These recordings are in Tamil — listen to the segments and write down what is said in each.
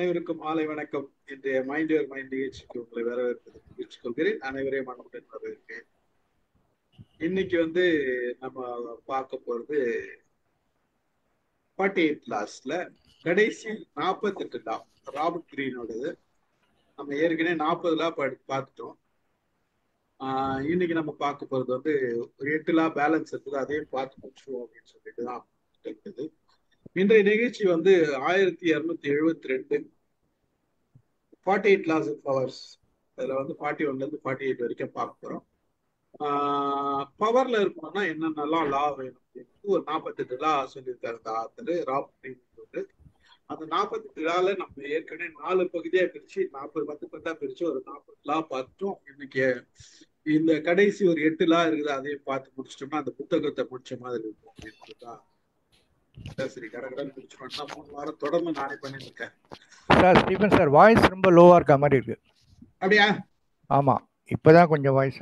அனைவருக்கும் மாலை வணக்கம். இன்றைய மைண்ட் யுவர் மைண்ட் நிகழ்ச்சிக்கு உங்களை வரவேற்பது மகிழ்ச்சி கொள்கிறேன். அனைவரையும் மனமுடன் வரவேற்கிறேன். இன்னைக்கு நம்ம பார்க்க போறது 48 லாஸ்ல கடைசி 48 லா ராபர்ட் கிரீனோடது. நம்ம ஏற்கனவே 40 லா பார்த்துட்டோம். இன்னைக்கு நம்ம பார்க்க போறது ஒரு 8 லா பேலன்ஸ் இருக்குது, அதையும் பார்த்து முடிச்சுவோம் அப்படின்னு சொல்லிட்டு தான் இருக்குது. இன்றைய நிகழ்ச்சி 1272 48 laws of powers. அதுல 41 ல இருந்து 48 வரைக்கும் பார்க்க போறோம். பவர்ல இருக்கணும்னா என்னென்னலாம் லா வேணும் அப்படின்னு ஒரு 48 லா சொல்லியிருக்காரு இந்த ஆத்தர் ராபர்ட். அந்த 48 லால நம்ம ஏற்கனவே 4 பகுதியா பிரிச்சு 40 பிரிச்சு ஒரு 40 லா பார்த்துட்டோம். இன்னைக்கு இந்த கடைசி ஒரு 8 லா இருக்குது, அதையும் பார்த்து முடிச்சிட்டோம்னா அந்த புத்தகத்தை முடிச்ச மாதிரி இருக்கும் அப்படின்னு. சரி, கடகடன் முடிச்சிட்டோம்னா 3 வாரம் தொடர்ந்து நானே பண்ணிட்டு இருக்கேன். சார் ஸ்டீபன் சார், வாய்ஸ் ரொம்ப லோவா இருக்க மாதிரி இருக்கு. அப்படியா? ஆமா, இப்பதான் கொஞ்சம் வாய்ஸ்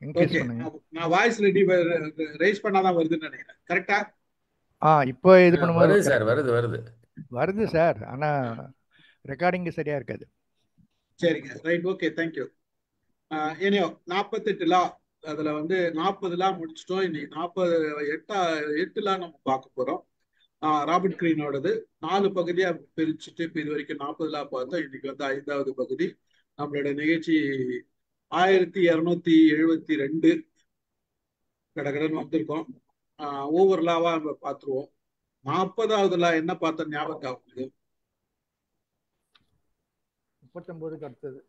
இன்க்ரீஸ் ஓகே. பண்ணுங்க. நான் வாய்ஸ் ரைஸ் பண்ணாதான் வருதுன்னு நினைக்கிறேன். கரெக்ட்டா? இப்போ இது பண்ணும்போது வருது சார், வருது சார். ஆனா ரெக்கார்டிங் சரியா இருக்காது. சரிங்க, ரைட், ஓகே, தேங்க்யூ. ஏனியோ 48 லா, அதுல 40 லா முடிச்சிட்டோம். இன்னைக்கு 8 லா நம்ம பார்க்க போறோம். ராபர்ட் கிரீனோடது 4 பகுதியா பிரிச்சுட்டு இப்போ இது வரைக்கும் 40 லா பார்த்தோம். இன்னைக்கு 5வது பகுதி. நம்மளோட நிகழ்ச்சி 1272 கடகடன் வந்திருக்கோம். ஒவ்வொரு லாவா நம்ம பார்த்துருவோம். 40வது லா என்ன பார்த்தோம் ஞாபகம் ஆகுது? 39க்கு அடுத்தது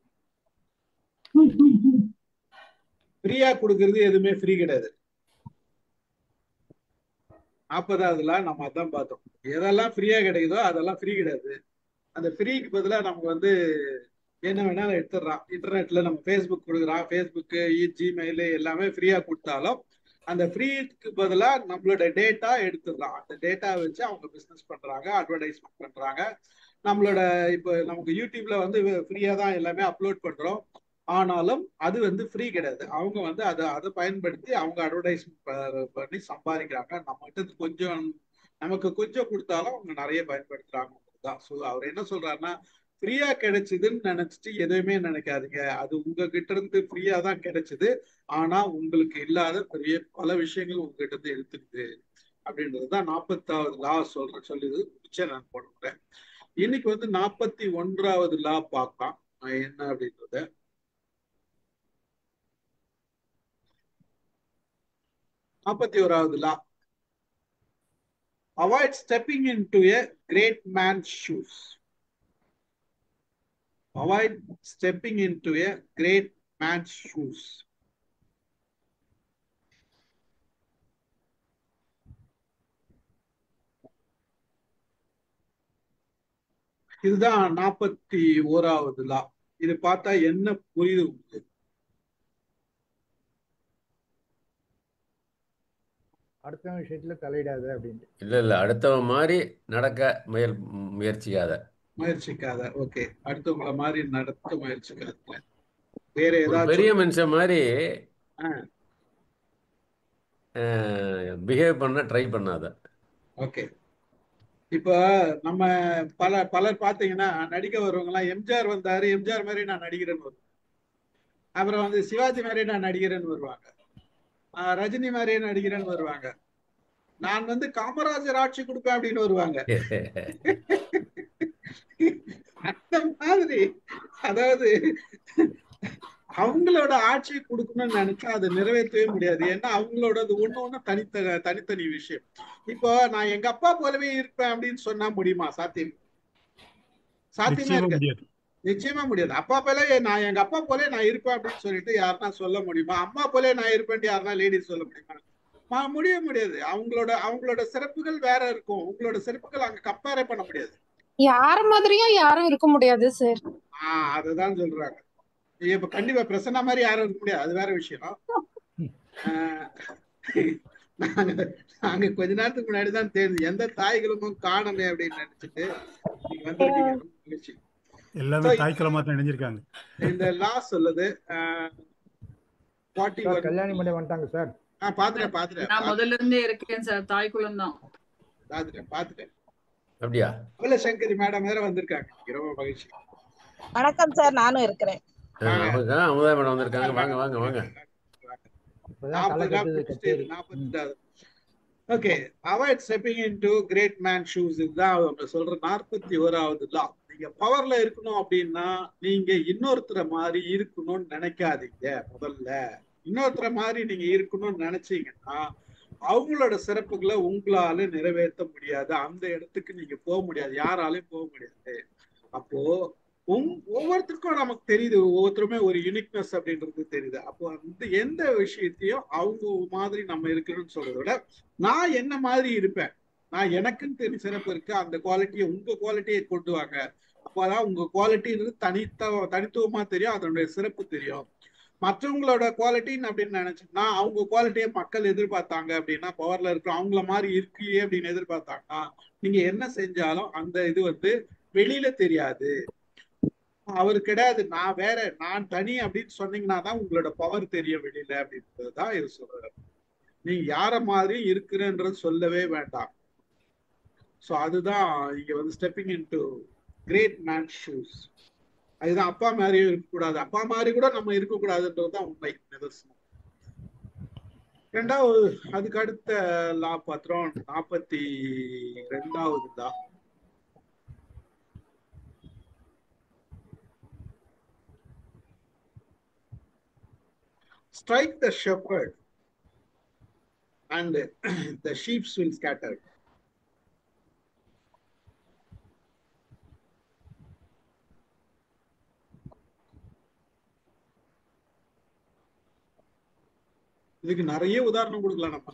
ஃப்ரீயா கொடுக்கறது எதுவுமே ஃப்ரீ கிடையாது. 40வது லா நம்ம அதான் பார்த்தோம். எதெல்லாம் ஃப்ரீயா கிடைக்குதோ அதெல்லாம் ஃப்ரீ கிடையாது. அந்த ஃப்ரீக்கு பதிலாக நமக்கு என்ன வேணாலும் எடுத்துடுறான். இன்டர்நெட்ல நம்ம ஃபேஸ்புக் கொடுக்குறான். ஃபேஸ்புக்கு, ஜிமெயில் எல்லாமே ஃப்ரீயா கொடுத்தாலும் அந்த ஃப்ரீக்கு பதிலாக நம்மளோட டேட்டா எடுத்துடுறான். அந்த டேட்டா வச்சு அவங்க பிஸ்னஸ் பண்றாங்க, அட்வர்டைஸ்மெண்ட் பண்றாங்க. நம்மளோட இப்போ நமக்கு யூடியூப்ல ஃப்ரீயா தான் எல்லாமே அப்லோட் பண்றோம். ஆனாலும் அது ஃப்ரீ கிடையாது. அவங்க அதை பயன்படுத்தி அவங்க அட்வர்டைஸ்மெண்ட் பண்ணி சம்பாதிக்கிறாங்க. நமக்கு கொஞ்சம் கொடுத்தாலும் அவங்க நிறைய பயன்படுத்துறாங்க. ஸோ அவர் என்ன சொல்றாருன்னா, ஃப்ரீயா கிடைச்சதுன்னு நினைச்சிட்டு எதுவுமே நினைக்காதீங்க. அது உங்ககிட்ட இருந்து ஃப்ரீயா தான் கிடைச்சது. ஆனா உங்களுக்கு இல்லாத பெரிய பல விஷயங்கள் உங்ககிட்ட இருந்து எடுத்துக்குது அப்படின்றதுதான் 40வது லா சொல்லுது. நான் போடுறேன். இன்னைக்கு 41வது லா பார்க்கலாம் என்ன அப்படின்றத. 41வது லா, avoid stepping into a great man's shoes. Avoid stepping into a great man's shoes. இதுதான் 41வது லா. இது பார்த்தா என்ன புரியுது உங்களுக்கு? அடுத்த விஷயத்துல தலையிடாத அப்படின்னு. இல்ல அடுத்தவன் மாதிரி நடக்க முயற்சிக்காத. ஓகே, அடுத்தவங்கள மாதிரி நடத்த முயற்சிக்காத. வேற ஏதாவது பெரிய மனுஷன் மாதிரி பிஹேவ் பண்ண ட்ரை பண்ணாத. ஓகே. இப்ப நம்ம பலர் பாத்தீங்கன்னா நடிக்க வருவாங்க எல்லாம். எம்ஜிஆர் வந்தாரு, எம்ஜிஆர் மாதிரி நான் நடிக்கிறேன்னு வருவேன். அப்புறம் சிவாஜி மாதிரி நான் நடிக்கிறேன்னு வருவாங்க. ரஜினி மாதிரியே நடிக்கிறேன்னு வருவாங்க. நான் காமராஜர் ஆட்சி கொடுப்பேன் அப்படின்னு வருவாங்க. அந்த மாதிரி அதாவது அவங்களோட ஆட்சி கொடுக்கணும்னு நினைச்சா அதை நிறைவேற்றவே முடியாது. ஏன்னா அவங்களோட ஒண்ணு தனித்தனி விஷயம். இப்போ நான் எங்க அப்பா போலவே இருப்பேன் அப்படின்னு சொன்னா முடியுமா? சாத்தியமே இருக்காது. நிச்சயமா முடியாது. அப்பா போல எங்க அப்பா போல நான் இருப்பேன் அப்படின்னு சொல்லிட்டு யாருன்னா சொல்ல முடியுமா? அம்மா போல நான் இருப்பேன் யாருன்னா லேடிஸ் சொல்ல முடியுமா? முடியாது. அவங்களோட சிறப்புகள் வேற இருக்கும். உங்களோட சிறப்புகள் அங்க கம்பேர் பண்ண முடியாது. யார் மாதிரியும் யாரும் இருக்க முடியாது சார். அதுதான் சொல்றாங்க. இப்ப கண்டிப்பா பிரசன்னா மாதிரி யாரும் இருக்க முடியாது, அது வேற விஷயம். நாங்க கொஞ்ச நேரத்துக்கு முன்னாடிதான் தெரிஞ்சு எந்த தாய்களும் காணமே அப்படின்னு நினைச்சிட்டு நீங்க வந்திருக்கீங்க. எல்லாமே தாய்க்குளமா தான் நினைஞ்சிருக்காங்க. இந்த லா சொல்லுது கல்யாணி மட்டும் வந்துட்டாங்க சார். பாத்துட்டேன். நான் முதல்ல இருந்தே இருக்கேன் சார். தாய்க்குளம் தான் பாத்துட்டேன். அப்படியா? அபலசங்கரி மேடம் வேற வந்திருக்காங்க. ரொம்ப மகிழ்ச்சி. வணக்கம் சார், நானும் இருக்கிறேன். வாங்க. அவங்க அமுதா மேடம் வந்திருக்காங்க. வாங்க, வாங்க வாங்க வாங்க, வாங்க. வாங்க. இப்பதான் தலை 40 கட்டுது கச்சேரி. 45. Okay, avoid stepping into great man shoes. இதுதான் அவங்க சொல்ற 41வது லா. நீங்க பவர்ல இருக்கணும் அப்படின்னா நீங்க இன்னொருத்தர மாதிரி இருக்கணும்னு நினைக்காதீங்க. முதல்ல இன்னொருத்தர மாதிரி நீங்க இருக்கணும்னு நினைச்சீங்கன்னா அவங்களோட சிறப்புகளை உங்களால நிறைவேற்ற முடியாது. அந்த இடத்துக்கு நீங்க போக முடியாது, யாராலையும் போக முடியாது. அப்போ ஒவ்வொருத்தருக்கும் நமக்கு தெரியுது, ஒவ்வொருத்தருமே ஒரு யூனிக்னஸ் அப்படின்றது தெரியுது. அப்போ அந்த எந்த விஷயத்தையும் அவங்க மாதிரி நம்ம இருக்கணும்னு சொல்றதை விட நான் என்ன மாதிரி இருப்பேன், நான் எனக்குன்னு தெரிஞ்ச சிறப்பு இருக்கு, அந்த குவாலிட்டியை உங்க குவாலிட்டியை கொண்டு வாங்க. அப்போதான் உங்க குவாலிட்டின்றது தனித்துவமா தெரியும், அதனுடைய சிறப்பு தெரியும். மற்றவங்களோட குவாலிட்டின்னு அப்படின்னு நினைச்சோம்னா அவங்க குவாலிட்டியை மக்கள் எதிர்பார்த்தாங்க அப்படின்னா, பவர்ல இருக்கிற அவங்கள மாதிரி இருக்கியே அப்படின்னு எதிர்பார்த்தாங்கன்னா நீங்க என்ன செஞ்சாலும் அந்த இது வெளியில தெரியாது. அவரு கிடையாது, நான் வேற, நான் தனி அப்படின்னு சொன்னீங்கன்னா தான் உங்களோட பவர் தெரியும் வெளியில அப்படின்றதுதான் இது சொல்றாரு. நீங்க யார மாதிரி இருக்கிறன்றது சொல்லவே வேண்டாம். சோ அதுதான் இங்க stepping into great man shoes. அதுதான் அப்பா மாதிரியும் இருக்கக்கூடாது, அப்பா மாதிரி கூட நம்ம இருக்கக்கூடாதுன்றதுதான் உண்மை நிதர்சனம். ரெண்டாவது அதுக்கு அடுத்த லா பாத்திரம் 42வது லா. Strike the shepherd and the sheep will scatter. இதுக்கு நிறைய உதாரணம் கொடுக்கலாம் நம்ம.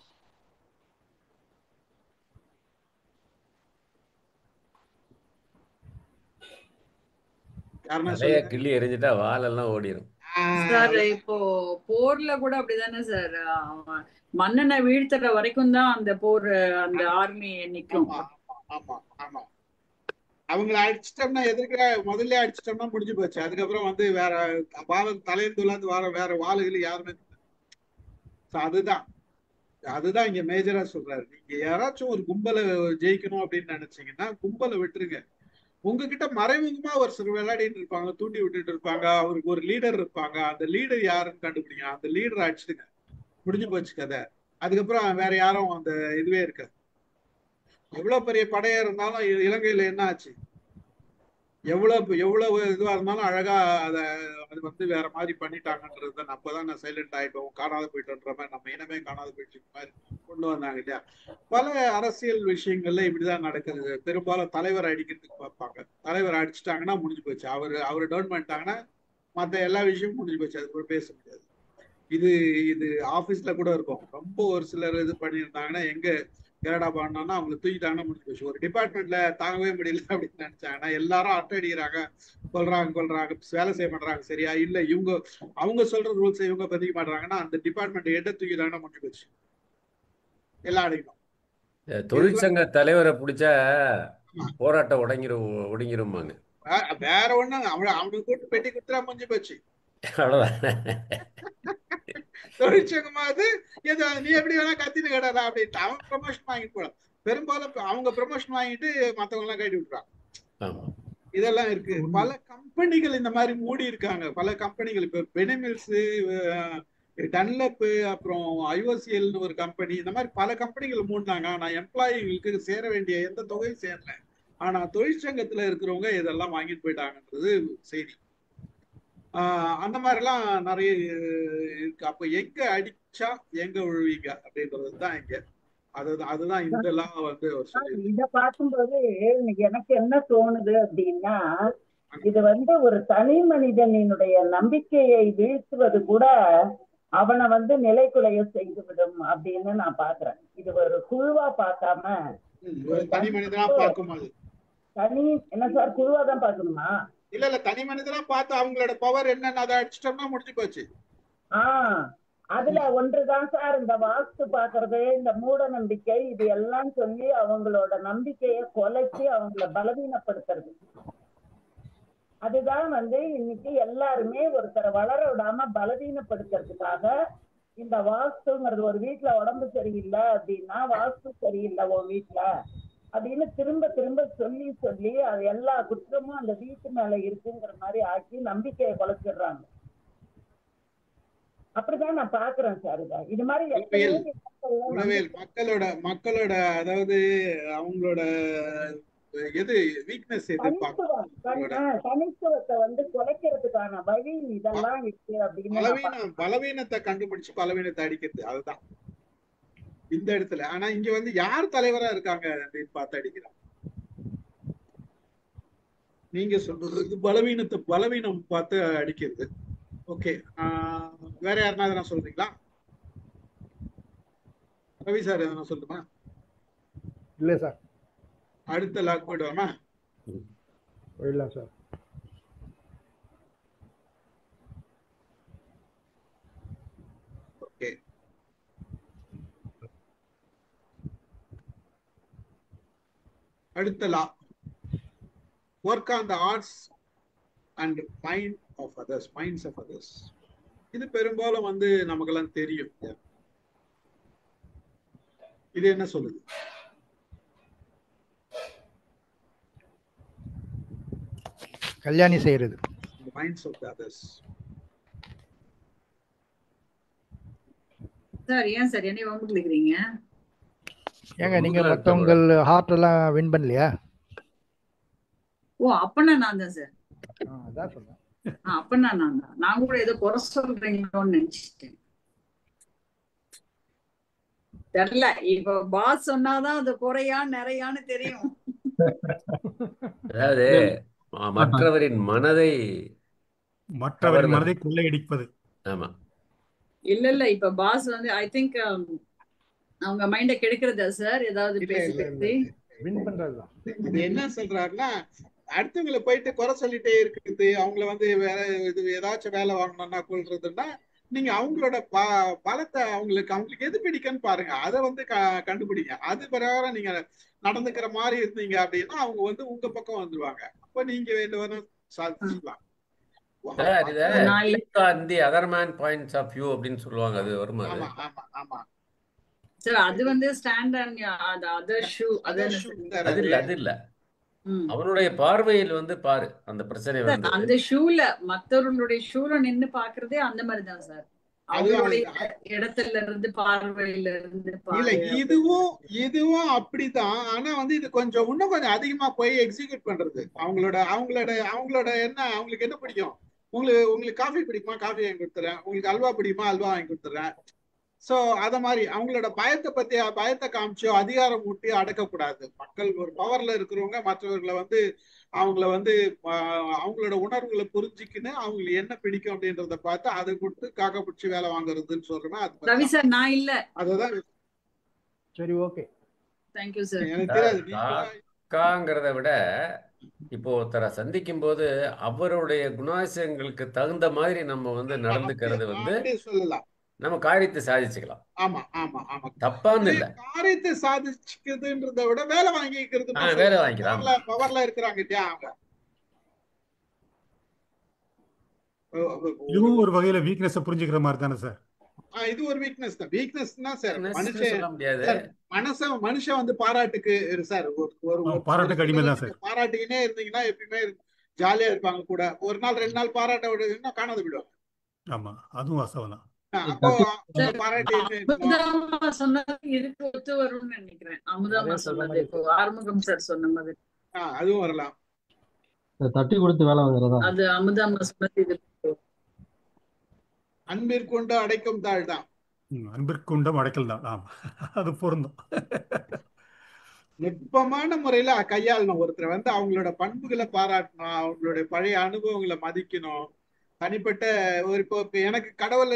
நிறைய கிள்ளி எரிஞ்சிட்டா வாலெல்லாம் ஓடிடும் சார். இப்போ போர்ல கூட அப்படிதானே சார், மன்னனை வீழ்த்துற வரைக்கும் தான் அந்த போர், அந்த ஆர்மி நிக்கும். ஆமா ஆமா, அவங்களை அடிச்சிட்டோம்னா எதிர்க்க முதல்ல அடிச்சிட்டோம்னா முடிஞ்சு போச்சு. அதுக்கப்புறம் வேற வாழ தலையந்துலாந்து வேற வாளுகள் யாருமே. அதுதான் இங்க மேஜரா சொல்றாரு. நீங்க யாராச்சும் ஒரு கும்பலை ஜெயிக்கணும் அப்படின்னு நினைச்சீங்கன்னா கும்பலை விட்டுருங்க. உங்ககிட்ட மறைமுகமா ஒரு சில விளையாடிட்டு இருப்பாங்க, தூண்டி விட்டுட்டு இருப்பாங்க, அவருக்கு ஒரு லீடர் இருப்பாங்க. அந்த லீடர் யாருன்னு கண்டுபிடிங்க, அந்த லீடரை அடிச்சுடுங்க, முடிஞ்சு போச்சு கதை. அதுக்கப்புறம் வேற யாரும் அந்த இதுவே இருக்காது. எவ்வளவு பெரிய படையா இருந்தாலும் இலங்கையில என்ன ஆச்சு, எவ்வளவு இதுவா இருந்தாலும் அழகா அது வேற மாதிரி பண்ணிட்டாங்கன்றது அப்பதான் நான் சைலண்ட் ஆயிட்டோம், காணாத போயிட்டோன்ற மாதிரி, நம்ம இனமே காணாத போயிட்டு மாதிரி கொண்டு வந்தாங்க இல்லையா. பல அரசியல் விஷயங்கள்ல இப்படிதான் நடக்குது. பெரும்பாலும் தலைவர் அடிக்கிறதுக்கு பார்ப்பாங்க, தலைவர் அடிச்சுட்டாங்கன்னா முடிஞ்சு போச்சு, அவரு டவுன் பண்ணிட்டாங்கன்னா மத்த எல்லா விஷயமும் முடிஞ்சு போச்சு, அது கூட பேச முடியாது. இது ஆபீஸ்ல கூட இருக்கும். ரொம்ப ஒரு சிலர் இது பண்ணியிருந்தாங்கன்னா எங்க கேரடா பாடினா அவங்களை தூக்கிட்டாங்கன்னா முடிஞ்சு போச்சு. ஒரு டிபார்ட்மெண்ட்ல தாங்கவே முடியல அப்படின்னு நினைச்சாங்கன்னா எல்லாரும் அட்டடிக்கிறாங்க, கொள்றாங்க, வேலை செய்ய மாட்டாங்க சரியா, இல்ல அவங்க சொல்ற ரூல்ஸ் இவங்க பதிக்க மாட்டாங்கன்னா அந்த டிபார்ட்மெண்ட் எட்ட தூக்கிட்டாங்கன்னா முடிஞ்சு போச்சு, எல்லாம் அடைக்கணும். தொழிற்சங்க தலைவரை பிடிச்சா போராட்டம் ஒடுங்கிருமாங்க. வேற ஒண்ணு அவனுக்கு கூட்டு பெட்டி குத்துறா முடிஞ்சு போச்சு, அவ்வளவுதான். தொழிற்சங்கமா நீ எப்படி வேணா கத்தின்னு கேடாதா அப்படின்ட்டு அவன் ப்ரமோஷன் வாங்கிட்டு போலாம். பெரும்பாலும் அவங்க ப்ரமோஷன் வாங்கிட்டு மத்தவங்க எல்லாம் கட்டி விட்டுறாங்க. இதெல்லாம் இருக்கு. பல கம்பெனிகள் இந்த மாதிரி மூடி இருக்காங்க. பல கம்பெனிகள் இப்ப பெனிமில்ஸ், டன்லப், அப்புறம் ஐஓசிஎல்னு ஒரு கம்பெனி, இந்த மாதிரி பல கம்பெனிகள் மூடினாங்க. ஆனா எம்ப்ளாயிகளுக்கு சேர வேண்டிய எந்த தொகையும் சேரல. ஆனா தொழிற்சங்கத்துல இருக்கிறவங்க இதெல்லாம் வாங்கிட்டு போயிட்டாங்கன்றது செய்தி. அந்த மாதிரிலாம் நிறைய இருக்கு. அப்ப எங்க அடிச்சா எங்க விழுவீங்க அப்படின்றதுதான் இங்க. அதுதான் இதெல்லாம் இத பார்க்கும்போது எனக்கு என்ன தோணுது அப்படின்னா, இது ஒரு தனி மனிதனினுடைய நம்பிக்கையை வீழ்த்துவது கூட அவனை நிலைக்குலைய செய்துவிடும் அப்படின்னு நான் பாக்குறேன். இது ஒரு குழுவா பார்க்காம தனி மனிதனா பார்க்கும்போது என்ன சார், குழுவா தான் பார்க்கணுமா? இல்ல தனி மனிதனா பார்த்து அவங்களோட பவர் என்னன்னு அதை அடிச்சிட்டோம்னா முடிஞ்சு போச்சு. அதுல ஒன்றுதான் சார் இந்த வாஸ்து பாக்குறது, இந்த மூட நம்பிக்கை, இது எல்லாம் சொல்லி அவங்களோட நம்பிக்கையை கொலைச்சு அவங்கள பலவீனப்படுத்துறது. அதுதான் இன்னைக்கு எல்லாருமே ஒருத்தரை வளர விடாம பலவீனப்படுத்துறதுக்காக இந்த வாஸ்துங்கிறது, ஒரு வீட்டுல உடம்பு சரியில்லை அப்படின்னா வாஸ்து சரியில்லை உன் வீட்டுல அப்படின்னு திரும்ப திரும்ப சொல்லி சொல்லி அது எல்லா குற்றமும் அந்த வீட்டு மேல இருக்குங்கிற மாதிரி ஆக்கி நம்பிக்கையை குலைச்சிடுறாங்க. அப்படிதான் நான் பாக்குறேன் சார். இது மாதிரி மக்களோட அதாவது அவங்களோட எது வீக்னஸ் தனித்துவத்தை வந்து குலைக்கிறதுக்கான வழி இதெல்லாம் இருக்கு அப்படின்னு பலவீனத்தை கண்டுபிடிச்சு பலவீனத்தை அடிக்கிறது. அதுதான் இந்த இடத்துல. ஆனா இங்க வந்து யார் தலைவரா இருக்காங்க அப்படின்னு பார்த்து அடிக்கிறாங்க. நீங்க சொல்றது பலவீனம் பார்த்து அடிக்கிறது. ஓகே, வேற யாருன்னா எதனா சொல்றீங்களா? ரவி சார் எதனா சொல்லுமா? இல்ல சார். அடுத்த லாக் போயிடுவாமா? போயிடலாம் சார். ஓகே, அடுத்த law, work on the hearts and minds of others. இது பெரும்பாலும் வந்து நமக்கெல்லாம் தெரியும். இது என்ன சொல்லுது? கல்யாணி செய்யறது. Minds of the others. Sir ஏன் சார் என்ன வம்பு கிளிக்கிறீங்க? ஏங்க நீங்க மத்தவங்க ஹார்ட் எல்லாம் வின் பண்ணலையா? ஓ அப்பனா நான் தான் சார். அதான் சொல்றேன். அப்பனா நான் தான். நான் கூட ஏதோ குறை சொல்றீங்களோன்னு நினைச்சிட்டேன். தெரியல, இப்ப பாஸ் சொன்னாதான் அது குறையா நிறையான்னு தெரியும். அதாவது மற்றவரின் மனதை கொள்ளையடிப்பது. ஆமா, இல்ல இப்ப பாஸ் வந்து ஐ திங்க் அவங்க மைண்ட கெடுக்கிறதா சார் ஏதாவது பேசி வின் பண்றதுதான். இது என்ன சொல்றாருன்னா, அடுத்தவங்களை போயிட்டு குறை சொல்லிட்டே இருக்குது, அவங்கள வந்து வேற இது ஏதாச்சும் வேலை வாங்கணும்னா கொள்றதுன்னா, நீங்க அவங்களோட பலத்தை அவங்களுக்கு எது பிடிக்குன்னு பாருங்க, அதை வந்து கண்டுபிடிங்க. அது பிரகாரம் நீங்க நடந்துக்கிற மாதிரி இருந்தீங்க அப்படின்னா அவங்க வந்து உங்க பக்கம் வந்துருவாங்க. அப்ப நீங்க வேண்டுவதும் சாதிச்சுக்கலாம். Other man points of view அப்படின்னு சொல்லுவாங்க. அது வருமா? ஆமா ஆமா ஆமா சார். அது வந்து ஸ்டாண்டர்ட் அதர் ஷூ அது இல்ல அவனுடைய பார்வையில் வந்து பாரு அந்த பிரச்சனை வந்து அந்த ஷூல மற்றவர்களுடைய ஷூல நின்னு பாக்குறதே அந்த மாதிரிதான் சார். அவங்களுடைய இடத்துல இருந்து பார்வையில இருந்து இல்ல இதுவும் அப்படிதான். ஆனா வந்து இது கொஞ்சம் இன்னும் கொஞ்சம் அதிகமா போய் எக்ஸிக்யூட் பண்றது. அவங்களோட என்ன, அவங்களுக்கு என்ன பிடிக்கும், உங்களுக்கு காஃபி பிடிக்குமா, காஃபி வாங்கி கொடுத்துறேன். உங்களுக்கு அல்வா பிடிக்குமா, அல்வா வாங்கி கொடுத்துறேன். சோ அத மாதிரி அவங்களோட பயத்தை காமிச்சோ அதிகாரம் ஊட்டி அடக்கக்கூடாது. மக்கள் ஒரு பவர்ல இருக்கிறவங்க மற்றவர்களை வந்து அவங்களோட உணர்வுகளை புரிஞ்சுக்கின்னு அவங்களுக்கு என்ன பிடிக்கும் அப்படின்றத பார்த்து அதை கொடுத்து காக்க பிடிச்சி வேலை வாங்குறதுன்னு சொல்றேன். ரவி சார் நான் இல்ல. அதுதான். சரி, ஓகே, தேங்க்யூ சார். எனக்கு தெரியாது. காங்கிறத விட இப்போ ஒருத்தரை சந்திக்கும் போது அவருடைய குணாதிசயங்களுக்கு தகுந்த மாதிரி நம்ம வந்து நடந்துக்கிறது வந்து சொல்லலாம். நம்ம காரியத்தை சாதிச்சுக்கலாம். ஆமா ஆமா ஆமா, தப்பான்னு இல்ல. காரியத்தை சாதிச்சுக்கிறதுன்றத விட வேலை வாங்கிக்கிறது. வேலை வாங்கிக்கலாம். பவர்ல இருக்கிறாங்க அவங்க. இதுவும் ஒரு வகையில வீக்னஸ் புரிஞ்சுக்கிற மாதிரி தானே சார்? இது ஒரு வீக்னஸ் தான். வீக்னஸ் தான் சார். மனுஷன் வந்து பாராட்டுக்கு சார் பாராட்டுக்கு அடிமை தான் சார். பாராட்டிக்கினே இருந்தீங்கன்னா எப்பயுமே ஜாலியா இருப்பாங்க. கூட ஒரு நாள் 2 நாள் பாராட்ட விடுவீங்கன்னா காணாத விடுவாங்க. ஆமா, அதுவும் வாஸ்தவம் தான். அதுவும் வரலாம். தட்டி கொடுத்து வேலை வாங்குறதா? அது அமுதாமா சொன்னது. அன்பிற்குண்ட அடைக்கும் தாழ் தான். அன்பிற்குண்டம் அடைக்கல் தான். ஆமா, அது பொருந்தும். நுட்பமான முறையில கையாளணும். ஒருத்தர் வந்து அவங்களோட பண்புகளை பாராட்டணும், அவங்களுடைய பழைய அனுபவங்களை மதிக்கணும். தனிப்பட்ட ஒரு இப்போ எனக்கு கடவுள்